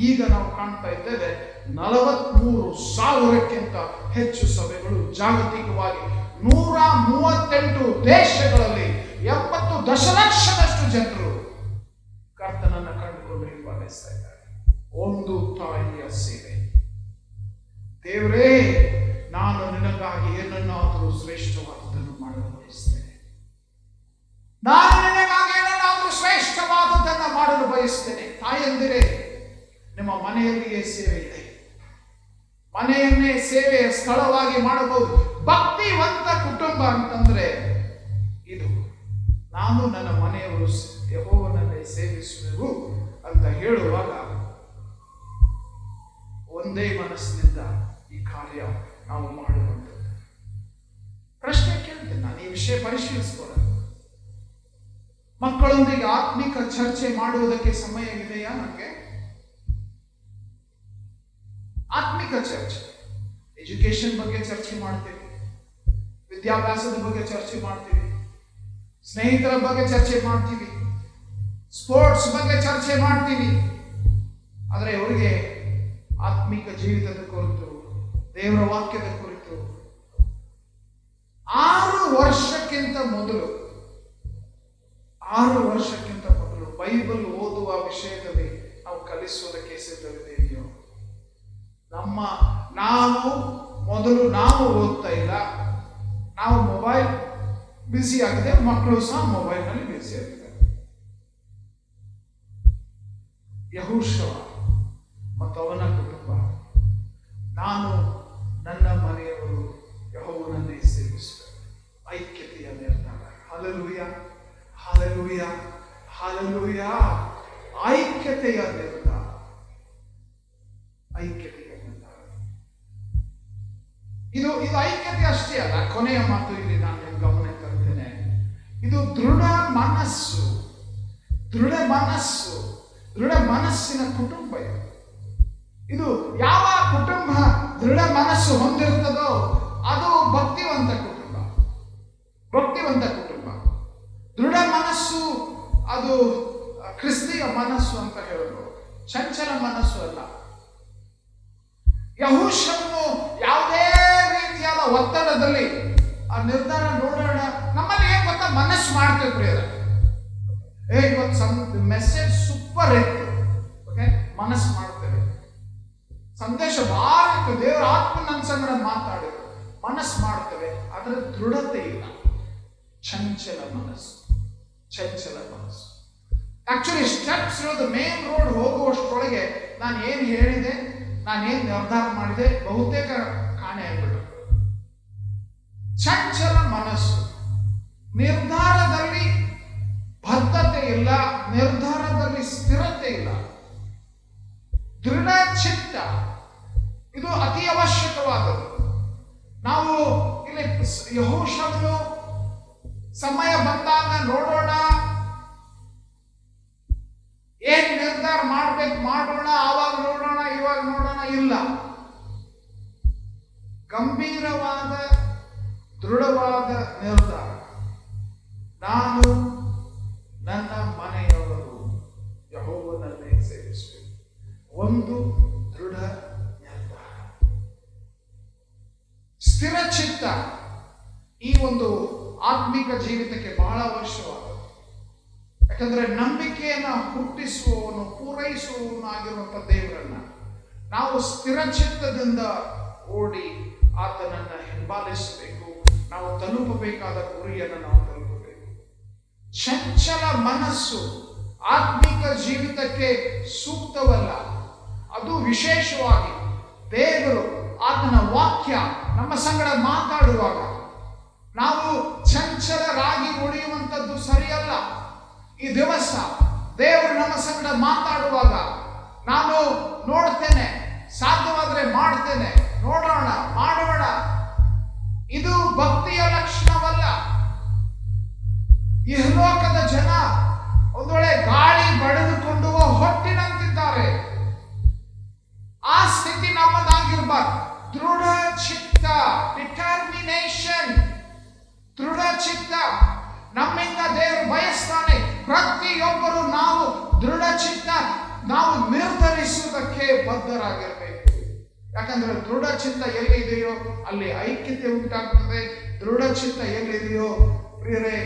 ಈಗ ನಾವು ಕಾಣ್ತಾ ಇದ್ದೇವೆ 43,000ಕ್ಕಿಂತ ಹೆಚ್ಚು ಸಭೆಗಳು ಜಾಗತಿಕವಾಗಿ 138 ದೇಶಗಳಲ್ಲಿ 70 ದಶಲಕ್ಷದಷ್ಟು ಜನರು ಕರ್ತನನ್ನು ಕಂಡುಕೊಂಡು ಹಿಂಬಾಲಿಸ್ತಾ ಇದ್ದಾರೆ. ಒಂದು ತಾಯಿಯ ಸೇವೆ. ದೇವರೇ, ನಾನು ನಿನಗಾಗಿ ಏನನ್ನಾದರೂ ಶ್ರೇಷ್ಠವಾದದ್ದನ್ನು ಮಾಡಲು ಬಯಸ್ತೇನೆ. ನಾನು ನಿನಗಾಗಿ ಏನನ್ನಾದರೂ ಶ್ರೇಷ್ಠವಾದದ್ದನ್ನು ಮಾಡಲು ಬಯಸ್ತೇನೆ. ತಾಯಂದಿರೇ, ನಿಮ್ಮ ಮನೆಯಲ್ಲಿಯೇ ಸೇವೆ ಇದೆ. ಮನೆಯನ್ನೇ ಸೇವೆಯ ಸ್ಥಳವಾಗಿ ಮಾಡಬಹುದು. ಭಕ್ತಿವಂತ ಕುಟುಂಬ ಅಂತಂದ್ರೆ ಇದು. ನಾನು ನನ್ನ ಮನೆಯವರು ಯೆಹೋವನನ್ನೇ ಸೇವಿಸುವೆವು ಅಂತ ಹೇಳುವಾಗ ಒಂದೇ ಮನಸ್ಸಿನಿಂದ ಈ ಕಾರ್ಯ ನಾವು ಮಾಡುವಂಥದ್ದು. ಪ್ರಶ್ನೆ ಕೇಳ್ತೇನೆ ನಾನು, ಈ ವಿಷಯ ಪರಿಶೀಲಿಸ್ಕೊಳ್ಳ. ಮಕ್ಕಳೊಂದಿಗೆ ಆತ್ಮಿಕ ಚರ್ಚೆ ಮಾಡುವುದಕ್ಕೆ ಸಮಯವಿದೆಯಾ ನಮಗೆ? ಆತ್ಮಿಕ ಚರ್ಚೆ, ಎಜುಕೇಶನ್ ಬಗ್ಗೆ ಚರ್ಚೆ ಮಾಡ್ತೀವಿ, ವಿದ್ಯಾಭ್ಯಾಸದ ಬಗ್ಗೆ ಚರ್ಚೆ ಮಾಡ್ತೀವಿ, ಸ್ನೇಹಿತರ ಬಗ್ಗೆ ಚರ್ಚೆ ಮಾಡ್ತೀವಿ, ಸ್ಪೋರ್ಟ್ಸ್ ಬಗ್ಗೆ ಚರ್ಚೆ ಮಾಡ್ತೀವಿ. ಆದರೆ ಅವರಿಗೆ ಆತ್ಮಿಕ ಜೀವಿತದ ಕುರಿತು, ದೇವರ ವಾಕ್ಯದ ಕುರಿತು 6 ವರ್ಷಕ್ಕಿಂತ ಮೊದಲು ಬೈಬಲ್ ಓದುವ ವಿಷಯದಲ್ಲಿ ನಾವು ಕಲಿಸುವುದಕ್ಕೆ ಸಿದ್ಧವಿದೆಯೋ? ನಾವು ಓದ್ತಾ ಇಲ್ಲ, ನಾವು ಮೊಬೈಲ್ ಬ್ಯುಸಿ ಆಗಿದೆ, ಮಕ್ಕಳು ಸಹ ಮೊಬೈಲ್ ನಲ್ಲಿ ಬ್ಯುಸಿ ಆಗಿದ್ದಾರೆ. ಯೆಹೋಶುವ ಮತ್ತು ಅವನ ಕುಟುಂಬ, ನಾನು ನನ್ನ ಮನೆಯವರು ಯೆಹೋವನನ್ನೇ ಸೇವಿಸುತ್ತೇವೆ. ಐಕ್ಯತೆಯ ನಿರ್ಧಾರ. Hallelujah, hallelujah, hallelujah. ಐಕ್ಯತೆಯ ನಿರ್ಧಾರ, ಐಕ್ಯತೆಯ ನಿರ್ಧಾರ. ಇದು ಐಕ್ಯತೆ ಅಷ್ಟೇ ಅಲ್ಲ. ಕೊನೆಯ ಮಾತು ಇಲ್ಲಿ ನಾನು ಗಮನ ತರ್ತೇನೆ. ಇದು ದೃಢ ಮನಸ್ಸಿನ ಕುಟುಂಬ. ಇದು ಯಾವ ಕುಟುಂಬ ದೃಢ ಮನಸ್ಸು ಹೊಂದಿರುತ್ತದೋ ಅದು ಭಕ್ತಿವಂತ ಕುಟುಂಬ. ದೃಢ ಮನಸ್ಸು ಅದು ಕ್ರಿಸ್ತಿಯ ಮನಸ್ಸು ಅಂತ ಹೇಳಬಹುದು, ಚಂಚಲ ಮನಸ್ಸು ಅಲ್ಲ. ಯೆಹೋಶುವನು ಯಾವುದೇ ರೀತಿಯಾದ ಒತ್ತಡದಲ್ಲಿ ಆ ನಿರ್ಧಾರ ನೋಡೋಣ. ನಮ್ಮಲ್ಲಿ ಏನ್ ಗೊತ್ತಾ, ಮನಸ್ಸು ಮಾಡ್ತೇವೆ ಪ್ರಿಯರೇ. ಇವತ್ತು ಮೆಸೇಜ್ ಸೂಪರ್ ಇತ್ತು, ಓಕೆ, ಮನಸ್ಸು ಮಾಡ್ತೇವೆ. ಸಂದೇಶ ಭಾಳ ಇತ್ತು, ದೇವರ ಆತ್ಮ ನನ್ನ ಸಂಗಡ ಮಾತಾಡಿದ್ರು, ಮನಸ್ಸು ಮಾಡ್ತೇವೆ. ಅದರ ದೃಢತೆ ಇಲ್ಲ. ಚಂಚಲ ಮನಸ್ಸು. ಆಕ್ಚುಲಿ ಸ್ಟೆಪ್ಸ್ ಇರೋದು ಮೇನ್ ರೋಡ್ ಹೋಗುವಷ್ಟರೊಳಗೆ ನಾನು ಏನು ಹೇಳಿದೆ, ನಾನೇನು ನಿರ್ಧಾರ ಮಾಡಿದೆ, ಬಹುತೇಕ ಕಾಣೆ ಆಗ್ಬಿಟ್ಟು. ಚಂಚಲ ಮನಸ್ಸು, ನಿರ್ಧಾರದಲ್ಲಿ ಬದ್ಧತೆ ಇಲ್ಲ, ನಿರ್ಧಾರದಲ್ಲಿ ಸ್ಥಿರತೆ ಇಲ್ಲ. ದೃಢ ಚಿತ್ತ ಇದು ಅತಿ ಅವಶ್ಯಕವಾದದ್ದು. ನಾವು ಇಲ್ಲಿ ಯೆಹೋಶುವನು ಸಮಯ ಬಂದಾಗ ನೋಡೋಣ, ಏನ್ ನಿರ್ಧಾರ ಮಾಡ್ಬೇಕು ಮಾಡೋಣ, ಆವಾಗ ನೋಡೋಣ ಇವಾಗ ನೋಡೋಣ, ಇಲ್ಲ. ಗಂಭೀರವಾದ ದೃಢವಾದ ನಿರ್ಧಾರ. ನಾನು ನನ್ನ ಮನೆಯವರು ಯೆಹೋವನನ್ನೇ ಸೇವಿಸಬೇಕು. ಒಂದು ದೃಢ ನಿರ್ಧಾರ, ಸ್ಥಿರ ಚಿತ್ತ ಈ ಒಂದು ಆತ್ಮಿಕ ಜೀವಿತಕ್ಕೆ ಬಹಳ ಅವಶ್ಯವಾದ. ಯಾಕಂದ್ರೆ ನಂಬಿಕೆಯನ್ನ ಹುಟ್ಟಿಸುವವನು ಪೂರೈಸುವವನಾಗಿರುವಂತ ದೇವರನ್ನ ನಾವು ಸ್ಥಿರ ಚಿತ್ತದಿಂದ ಓಡಿ ಆತನನ್ನ ಹಿಂಬಾಲಿಸಬೇಕು. ನಾವು ತಲುಪಬೇಕಾದ ಗುರಿಯನ್ನು ನಾವು ತಲುಪಬೇಕು. ಚಂಚಲ ಮನಸ್ಸು ಆತ್ಮಿಕ ಜೀವಿತಕ್ಕೆ ಸೂಕ್ತವಲ್ಲ. ಅದು ವಿಶೇಷವಾಗಿ ದೇವರು ಆತನ ವಾಕ್ಯ ನಮ್ಮ ಸಂಗಡ ಮಾತಾಡುವಾಗ ನಾವು ಚಂಚಲರಾಗಿ ಉಳಿಯುವಂಥದ್ದು ಸರಿಯಲ್ಲ. ಈ ದಿವಸ ದೇವರು ನಮ್ಮ ಸಂಗಡ ಮಾತಾಡುವಾಗ ನಾನು ನೋಡ್ತೇನೆ, ಸಾಧ್ಯವಾದರೆ ಮಾಡ್ತೇನೆ, ನೋಡೋಣ, ಮಾಡೋಣ, ಇದು ಭಕ್ತಿಯ ಲಕ್ಷಣವಲ್ಲ. ಇಹಲೋಕದ ಜನ ಒಂದು ವೇಳೆ ಗಾಳಿ ಬಡಿದುಕೊಂಡು ಹೊಟ್ಟಿನಂತಿದ್ದಾರೆ. ಆ ಸ್ಥಿತಿ ನಮ್ಮದಾಗಿರ್ಬಾರ್ದು. ದೃಢ ಚಿತ್ತ, ಡಿಟರ್ಮಿನೇಷನ್, ದೃಢ ಚಿತ್ತ ನಮ್ಮಿಂದ ದೇವರು ಬಯಸ್ತಾನೆ. ಪ್ರತಿಯೊಬ್ಬರು ನಾವು ದೃಢ ಚಿತ್ತ, ನಾವು ನಿರ್ಧರಿಸುವುದಕ್ಕೆ ಬದ್ಧರಾಗಿರಬೇಕು. ಯಾಕಂದ್ರೆ ದೃಢ ಚಿತ್ತ ಎಲ್ಲಿದೆಯೋ ಅಲ್ಲಿ ಐಕ್ಯತೆ ಉಂಟಾಗ್ತದೆ. ದೃಢ ಚಿತ್ತ ಎಲ್ಲಿದೆಯೋ ಪ್ರಿಯರೇ,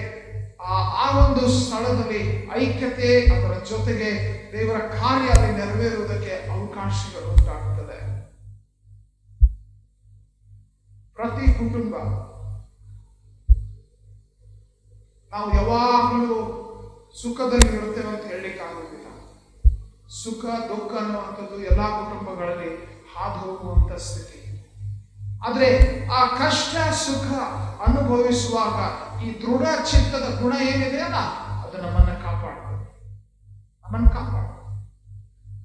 ಆ ಒಂದು ಸ್ಥಳದಲ್ಲಿ ಐಕ್ಯತೆ, ಅದರ ಜೊತೆಗೆ ದೇವರ ಕಾರ್ಯ ಅಲ್ಲಿ ನೆರವೇರುವುದಕ್ಕೆ ಅವಕಾಶಗಳು ಉಂಟಾಗ್ತದೆ. ಪ್ರತಿ ಕುಟುಂಬ ನಾವು ಯಾವಾಗಲೂ ಸುಖದಲ್ಲಿ ಇರುತ್ತೇವೆ ಅಂತ ಹೇಳಲಿಕ್ಕಾಗುವುದಿಲ್ಲ. ಸುಖ ದುಃಖ ಅನ್ನುವಂಥದ್ದು ಎಲ್ಲಾ ಕುಟುಂಬಗಳಲ್ಲಿ ಹಾದು ಹೋಗುವಂತ ಸ್ಥಿತಿ. ಆದ್ರೆ ಆ ಕಷ್ಟ ಸುಖ ಅನುಭವಿಸುವಾಗ ಈ ದೃಢ ಚಿತ್ತದ ಗುಣ ಏನಿದೆ ಅಲ್ಲ, ಅದು ನಮ್ಮನ್ನ ಕಾಪಾಡ್ತದೆ.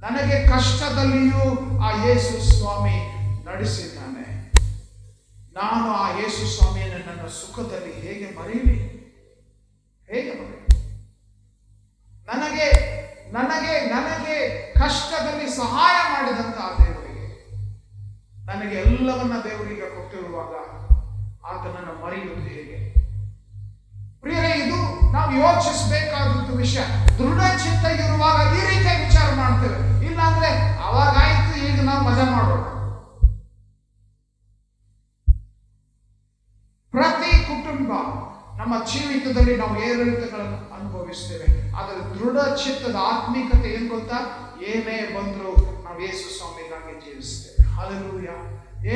ನನಗೆ ಕಷ್ಟದಲ್ಲಿಯೂ ಆ ಯೇಸು ಸ್ವಾಮಿ ನಡೆಸಿದ್ದಾನೆ. ನಾನು ಆ ಯೇಸು ಸ್ವಾಮಿಯನ್ನು ನನ್ನ ಸುಖದಲ್ಲಿ ಹೇಗೆ ಮರೆಯಲಿ? ನನಗೆ ಕಷ್ಟದಲ್ಲಿ ಸಹಾಯ ಮಾಡಿದಂತ ಆ ದೇವರಿಗೆ, ನನಗೆ ಎಲ್ಲವನ್ನ ದೇವರಿಗೆ ಕೊಟ್ಟಿರುವಾಗ ಆತನನ್ನು ಮರೆಯುವುದು ಹೇಗೆ? ಪ್ರಿಯರೇ, ಇದು ನಾವು ಯೋಚಿಸಬೇಕಾದಂತ ವಿಷಯ. ದೃಢ ಚಿತ್ತ ಇರುವಾಗ ಈ ರೀತಿ ವಿಚಾರ ಮಾಡ್ತೇವೆ. ಇಲ್ಲಾಂದ್ರೆ ಅವಾಗಾಯ್ತು, ಈಗ ನಾವು ಮಜಾ ಮಾಡೋಣ. ಪ್ರತಿ ಕುಟುಂಬ ನಮ್ಮ ಜೀವಿತದಲ್ಲಿ ನಾವು ಏರಿಳಿತಗಳನ್ನು ಅನುಭವಿಸ್ತೇವೆ. ಆದರೆ ದೃಢ ಚಿತ್ತದ ಆತ್ಮಿಕತೆ ಏನ್ ಗೊತ್ತಾ? ಏನೇ ಬಂದ್ರು ನಾವು ಯೇಸು ಸ್ವಾಮಿಗಾಗಿ ಜೀವಿಸ್ತೇವೆ. ಹಲ್ಲೆಲೂಯಾ.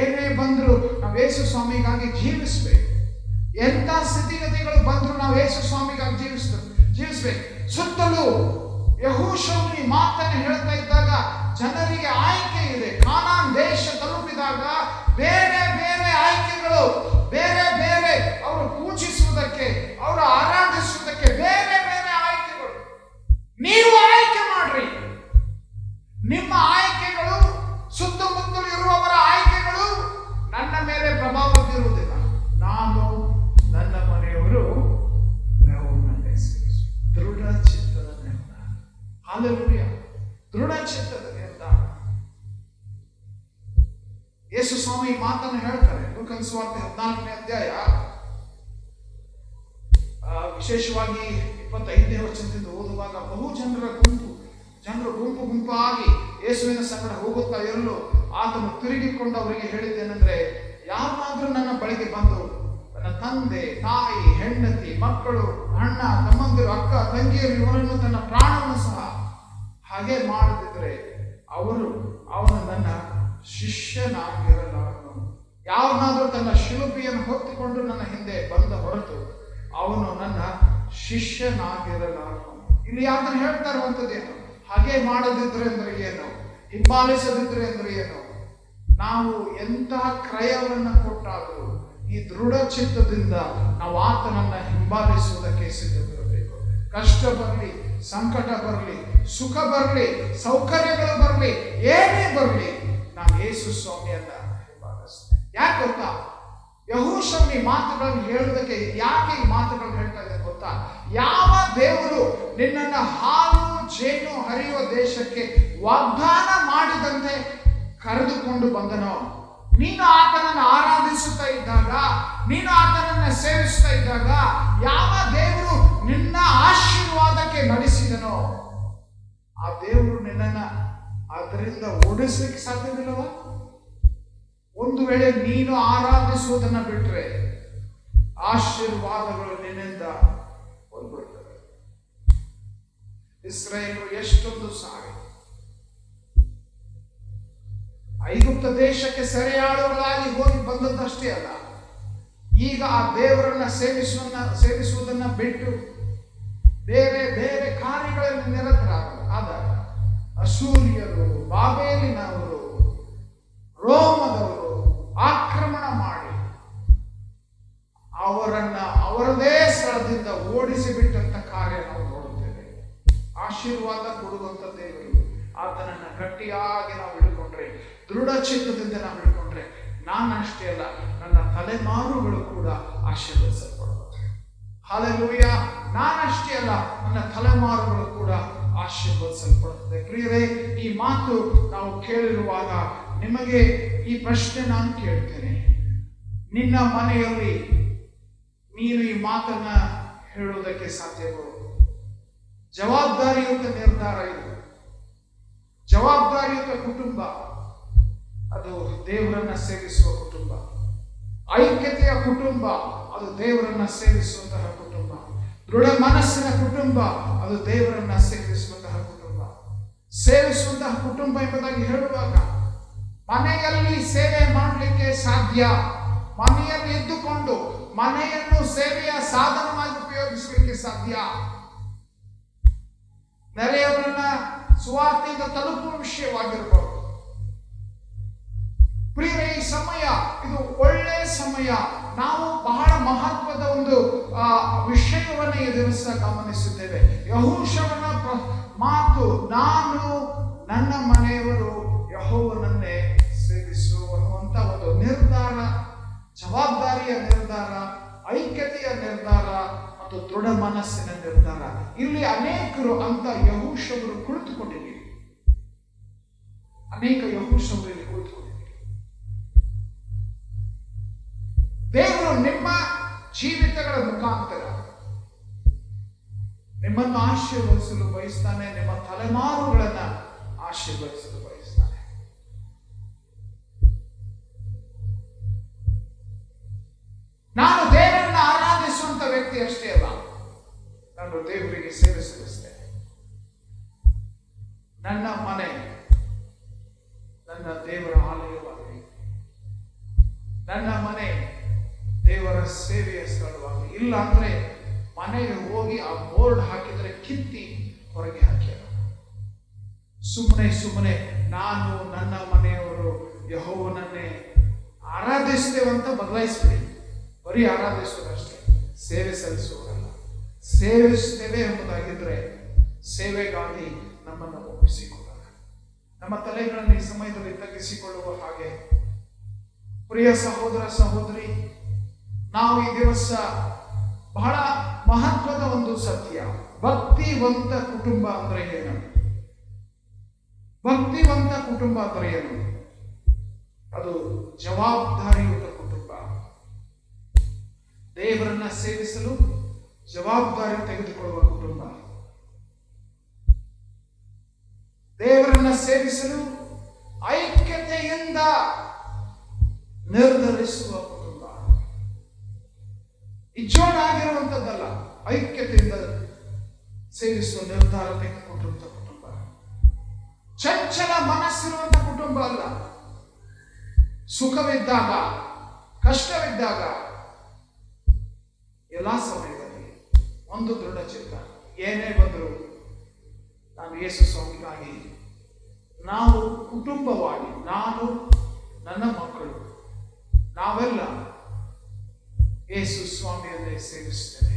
ಏನೇ ಬಂದ್ರು ನಾವು ಯೇಸು ಸ್ವಾಮಿಗಾಗಿ ಜೀವಿಸ್ಬೇಕು. ಎಂತ ಸ್ಥಿತಿಗತಿಗಳು ಬಂದ್ರು ನಾವು ಯೇಸು ಸ್ವಾಮಿಗಾಗಿ ಜೀವಿಸ್ಬೇಕು. ಸುತ್ತಲೂ ಯೆಹೋಶುವನು ಈ ಮಾತನ್ನು ಹೇಳ್ತಾ ಇದ್ದಾಗ ಜನರಿಗೆ ಆಯ್ಕೆ ಇದೆ. ಕಾನಾನ್ ದೇಶ ತಲುಪಿದಾಗ ಬೇರೆ ಬೇರೆ ಆಯ್ಕೆಗಳು, ಬೇರೆ ಬೇರೆ ಅವರು ಪೂಜಿಸುವುದಕ್ಕೆ, ಅವರು ಆರಾಧಿಸುವುದಕ್ಕೆ ಬೇರೆ ಬೇರೆ ಆಯ್ಕೆಗಳು. ನೀವು ಆಯ್ಕೆ ಮಾಡ್ರಿ. ನಿಮ್ಮ ಆಯ್ಕೆಗಳು, ಸುತ್ತಮುತ್ತಲು ಇರುವವರ ಆಯ್ಕೆಗಳು ನನ್ನ ಮೇಲೆ ಪ್ರಭಾವ ಬೀರುವುದಿಲ್ಲ. ನಾನು ನನ್ನ ಮನೆಯವರು ದೃಢ ಚಿತ್ತದ ನಿರ್ಧಾರ. ಹಲ್ಲೆಲೂಯಾ. ದೃಢ ಚಿತ್ತದ ನಿರ್ಧಾರ. ಯೇಸು ಸ್ವಾಮಿ ಮಾತನ್ನು ಹೇಳ್ತಾರೆ ಲೂಕನ ಸುವಾರ್ತೆ 14ನೇ ಅಧ್ಯಾಯ, ವಿಶೇಷವಾಗಿ 25ನೇ ವಚನದಿಂದ ಓದುವಾಗ, ಬಹು ಜನರು ಗುಂಪಾಗಿ ಯೇಸುವಿನ ಸಂಗಡ ಹೋಗುತ್ತಾ ಇರಲು ಆತನು ತಿರುಗಿಕೊಂಡು ಅವರಿಗೆ ಹೇಳಿದ್ದೇನೆಂದ್ರೆ, ಯಾರಾದ್ರೂ ನನ್ನ ಬಳಿಗೆ ಬಂದು ತನ್ನ ತಂದೆ, ತಾಯಿ, ಹೆಂಡತಿ, ಮಕ್ಕಳು, ಅಣ್ಣ, ತಮ್ಮಂದಿರು, ಅಕ್ಕ, ತಂಗಿಯರು ಇವರನ್ನು ತನ್ನ ಪ್ರಾಣವನ್ನು ಸಹ ಹಾಗೆ ಮಾಡದಿದ್ರೆ ಅವನು ನನ್ನ ಶಿಷ್ಯನಾಗಿರಲಾರನು. ಯಾವನಾದ್ರೂ ತನ್ನ ಶಿಲುಬೆಯನ್ನು ಹೊತ್ತುಕೊಂಡು ನನ್ನ ಹಿಂದೆ ಬಂದ ಹೊರತು ಅವನು ನನ್ನ ಶಿಷ್ಯನಾಗಿರಲಾರನು. ಇಲ್ಲಿ ಯಾಕಂದ್ರೆ ಹೇಳ್ತಾ ಇರುವಂಥದ್ದೇನು? ಹಾಗೆ ಮಾಡದಿದ್ರೆ ಅಂದ್ರೆ ಏನು? ಹಿಂಬಾಲಿಸದಿದ್ರೆ ಅಂದ್ರೆ ಏನು? ನಾವು ಎಂತಹ ಕ್ರಯವನ್ನು ಕೊಟ್ಟಾದರೂ ಈ ದೃಢ ಚಿತ್ತದಿಂದ ನಾವು ಆತನನ್ನ ಹಿಂಬಾಲಿಸುವುದಕ್ಕೆ ಸಿದ್ಧವಿರಬೇಕು. ಕಷ್ಟ ಬರಲಿ, ಸಂಕಟ ಬರಲಿ, ಸುಖ ಬರಲಿ, ಸೌಕರ್ಯಗಳು ಬರಲಿ, ಏನೇ ಬರಲಿ, ನಾವು ಯೇಸು ಸ್ವಾಮಿಯನ್ನ ಹಿಂಬಾಲಿಸ್ತೇವೆ. ಯಾಕೆ ಗೊತ್ತಾ? ಯೆಹೋಶುವನು ಈ ಮಾತುಗಳನ್ನು ಹೇಳುವುದಕ್ಕೆ ಯಾಕೆ ಈ ಮಾತುಗಳನ್ನು ಹೇಳ್ತಾ ಇದ್ದಾರೆ ಗೊತ್ತಾ? ಯಾವ ದೇವರು ನಿನ್ನನ್ನು ಹಾಲು ಜೇನು ಹರಿಯುವ ದೇಶಕ್ಕೆ ವಾಗ್ದಾನ ಮಾಡಿದಂತೆ ಕರೆದುಕೊಂಡು ಬಂದನೋ, ನೀನು ಆತನನ್ನು ಆರಾಧಿಸುತ್ತಾ ಇದ್ದಾಗ, ನೀನು ಆತನನ್ನು ಸೇವಿಸ್ತಾ ಇದ್ದಾಗ, ಯಾವ ದೇವರು ನಿನ್ನ ಆಶೀರ್ವಾದಕ್ಕೆ ನಡೆಸಿದನೋ ಆ ದೇವರು ನಿನ್ನನ್ನು ಅದರಿಂದ ಓಡಿಸ್ಲಿಕ್ಕೆ ಸಾಧ್ಯವಿಲ್ಲವ? ಒಂದು ವೇಳೆ ನೀನು ಆರಾಧಿಸುವುದನ್ನು ಬಿಟ್ಟರೆ ಆಶೀರ್ವಾದಗಳು ನಿನ್ನಿಂದ ಹೊರಬಿಡ್ತವೆ. ಇಸ್ರಾಯೇಲರು ಎಷ್ಟೊಂದು ಸಾರಿ ಐಗುಪ್ತ ದೇಶಕ್ಕೆ ಸೆರೆಯಾಳುಗಳಾಗಿ ಹೋಗಿ ಬಂದದ್ದಷ್ಟೇ ಅಲ್ಲ, ಈಗ ಆ ದೇವರನ್ನ ಸೇವಿಸುವುದನ್ನ ಬಿಟ್ಟು ಬೇರೆ ಬೇರೆ ಕಾರ್ಯಗಳಲ್ಲಿ ನಿರತರಾದಾಗ ಅಶೂರಿಯರು, ಬಾಬೇಲಿನವರು, ರೋಮದವರು ಆಕ್ರಮಣ ಮಾಡಿ ಅವರದೇ ಸ್ಥಳದಿಂದ ಓಡಿಸಿ ಬಿಟ್ಟಂತ ಕಾರ್ಯ ನಾವು ನೋಡುತ್ತೇವೆ. ಆಶೀರ್ವಾದ ಕೊಡುವಂತ ದೇವರು, ಆತನನ್ನ ಗಟ್ಟಿಯಾಗಿ ನಾವು ಹಿಡ್ಕೊಂಡ್ರೆ, ದೃಢ ಚಿತ್ತದಿಂದ ನಾವು ಹಿಡ್ಕೊಂಡ್ರೆ, ನಾನಷ್ಟೇ ಅಲ್ಲ ನನ್ನ ತಲೆಮಾರುಗಳು ಕೂಡ ಆಶೀರ್ವದಿಸಲ್ಪಡುತ್ತೆ. ಹಲ್ಲೆಲೂಯ! ನಾನಷ್ಟೇ ಅಲ್ಲ ನನ್ನ ತಲೆಮಾರುಗಳು ಕೂಡ ಆಶೀರ್ವದಿಸಲ್ಪಡುತ್ತದೆ. ಪ್ರಿಯರೇ, ಈ ಮಾತು ನಾವು ಕೇಳಿರುವಾಗ ನಿಮಗೆ ಈ ಪ್ರಶ್ನೆ ನಾನು ಕೇಳ್ತೇನೆ. ನಿನ್ನ ಮನೆಯಲ್ಲಿ ನೀನು ಈ ಮಾತನ್ನ ಹೇಳುವುದಕ್ಕೆ ಸಾಧ್ಯವೋ? ಜವಾಬ್ದಾರಿಯುತ ನಿರ್ಧಾರ ಇದು. ಜವಾಬ್ದಾರಿಯುತ ಕುಟುಂಬ ಅದು ದೇವರನ್ನ ಸೇವಿಸುವ ಕುಟುಂಬ. ಐಕ್ಯತೆಯ ಕುಟುಂಬ ಅದು ದೇವರನ್ನ ಸೇವಿಸುವಂತಹ ಕುಟುಂಬ. ದೃಢ ಮನಸ್ಸಿನ ಕುಟುಂಬ ಅದು ದೇವರನ್ನ ಸೇವಿಸುವಂತಹ ಕುಟುಂಬ. ಸೇವಿಸುವಂತಹ ಕುಟುಂಬ ಎಂಬುದಾಗಿ ಹೇಳುವಾಗ ಮನೆಯಲ್ಲಿ ಸೇವೆ ಮಾಡಲಿಕ್ಕೆ ಸಾಧ್ಯ. ಮನೆಯಲ್ಲಿ ಇದ್ದುಕೊಂಡು ಮನೆಯನ್ನು ಸೇವೆಯ ಸಾಧನವಾಗಿ ಉಪಯೋಗಿಸಲಿಕ್ಕೆ ಸಾಧ್ಯ. ನೆರೆಯವರನ್ನ ಸುವಾರ್ತೆಯಿಂದ ತಲುಪುವ ವಿಷಯವಾಗಿರಬಹುದು. ಪ್ರಿಯರೇ, ಈ ಸಮಯ ಇದು ಒಳ್ಳೆಯ ಸಮಯ. ನಾವು ಬಹಳ ಮಹತ್ವದ ಒಂದು ವಿಷಯವನ್ನು ಈ ದಿವಸ ಗಮನಿಸಿದ್ದೇವೆ. ಯೆಹೋಶುವನ ಮಾತು, ನಾನು ನನ್ನ ಮನೆಯವರು ಯೆಹೋವನನ್ನೇ ಸೇವಿಸು ಅನ್ನುವಂತ ಒಂದು ನಿರ್ಧಾರ, ಜವಾಬ್ದಾರಿಯ ನಿರ್ಧಾರ, ಐಕ್ಯತೆಯ ನಿರ್ಧಾರ ಮತ್ತು ದೃಢ ಮನಸ್ಸಿನ ನಿರ್ಧಾರ. ಇಲ್ಲಿ ಅನೇಕರು ಅಂತ ಯೆಹೋಶುವರು ಕುಳಿತುಕೊಂಡಿದ್ದೀರಿ. ಅನೇಕ ಯೆಹೋಶುವರು ಇಲ್ಲಿ ಕುಳಿತುಕೊಂಡಿದ್ದೀರಿ. ದೇವರು ನಿಮ್ಮ ಜೀವಿತಗಳ ಮುಖಾಂತರ ನಿಮ್ಮನ್ನು ಆಶೀರ್ವದಿಸಲು ಬಯಸ್ತಾನೆ. ನಿಮ್ಮ ತಲೆಮಾರುಗಳನ್ನ ಆಶೀರ್ವದಿಸಲು ಬಯಸ್ತಾನೆ. ನಾನು ದೇವರನ್ನು ಆರಾಧಿಸುವಂತ ವ್ಯಕ್ತಿ ಅಷ್ಟೇ ಅಲ್ಲ, ನಾನು ದೇವರಿಗೆ ಸೇವೆ ಸಲ್ಲಿಸ್ತೇನೆ. ನನ್ನ ಮನೆ ನನ್ನ ದೇವರ ಆಲಯವಾಗಲಿ, ನನ್ನ ಮನೆ ದೇವರ ಸೇವೆಯ ಸ್ಥಳವಾಗಿ. ಇಲ್ಲ ಅಂದ್ರೆ ಮನೆಗೆ ಹೋಗಿ ಆ ಬೋರ್ಡ್ ಹಾಕಿದ್ರೆ ಕಿತ್ತಿ ಹೊರಗೆ ಹಾಕಿ ಸುಮ್ಮನೆ ನಾನು ನನ್ನ ಮನೆಯವರು ಯೆಹೋವನನ್ನೇ ಆರಾಧಿಸ್ತೇವಂತ ಬದಲಾಯಿಸ್ಬಿಡಿ. ಬರೀ ಆರಾಧಿಸೋದಷ್ಟೇ, ಸೇವೆ ಸಲ್ಲಿಸುವುದಲ್ಲ. ಸೇವಿಸ್ತೇವೆ ಎಂಬುದಾಗಿದ್ರೆ ಸೇವೆಗಾಗಿ ನಮ್ಮನ್ನು ಒಪ್ಪಿಸಿಕೊಂಡಾಗ ನಮ್ಮ ತಲೆಗಳನ್ನು ಈ ಸಮಯದಲ್ಲಿ ತಗ್ಗಿಸಿಕೊಳ್ಳುವ ಹಾಗೆ, ಪ್ರಿಯ ಸಹೋದರ ಸಹೋದರಿ, ನಾವು ಈ ದಿವಸ ಬಹಳ ಮಹತ್ವದ ಒಂದು ಸತ್ಯ, ಭಕ್ತಿವಂತ ಕುಟುಂಬ ಅಂದ್ರೆ ಏನು? ಭಕ್ತಿವಂತ ಕುಟುಂಬ ಅಂದ್ರೆ ಏನು? ಅದು ಜವಾಬ್ದಾರಿಯುತ ಕುಟುಂಬ. ದೇವರನ್ನ ಸೇವಿಸಲು ಜವಾಬ್ದಾರಿ ತೆಗೆದುಕೊಳ್ಳುವ ಕುಟುಂಬ. ದೇವರನ್ನ ಸೇವಿಸಲು ಐಕ್ಯತೆಯಿಂದ ನಿರ್ಧರಿಸುವ ಕುಟುಂಬ. ಇಜ್ಜೋಡಾಗಿರುವಂಥದ್ದಲ್ಲ, ಐಕ್ಯತೆಯಿಂದ ಸೇವಿಸುವ ನಿರ್ಧಾರ ತೆಗೆದುಕೊಂಡಿರುವಂಥ ಕುಟುಂಬ. ಚಂಚಲ ಮನಸ್ಸಿರುವಂಥ ಕುಟುಂಬ ಅಲ್ಲ. ಸುಖವಿದ್ದಾಗ, ಕಷ್ಟವಿದ್ದಾಗ, ಎಲ್ಲಾ ಸಮಯದಲ್ಲಿ ಒಂದು ದೃಢ ಚಿತ್ತ, ಏನೇ ಬಂದರೂ ನಾನು ಯೇಸು ಸ್ವಾಮಿಗಾಗಿ, ನಾವು ಕುಟುಂಬವಾಗಿ, ನಾನು ನನ್ನ ಮಕ್ಕಳು, ನಾವೆಲ್ಲ ಯೇಸು ಸ್ವಾಮಿಯನ್ನೇ ಸೇವಿಸ್ತೇವೆ.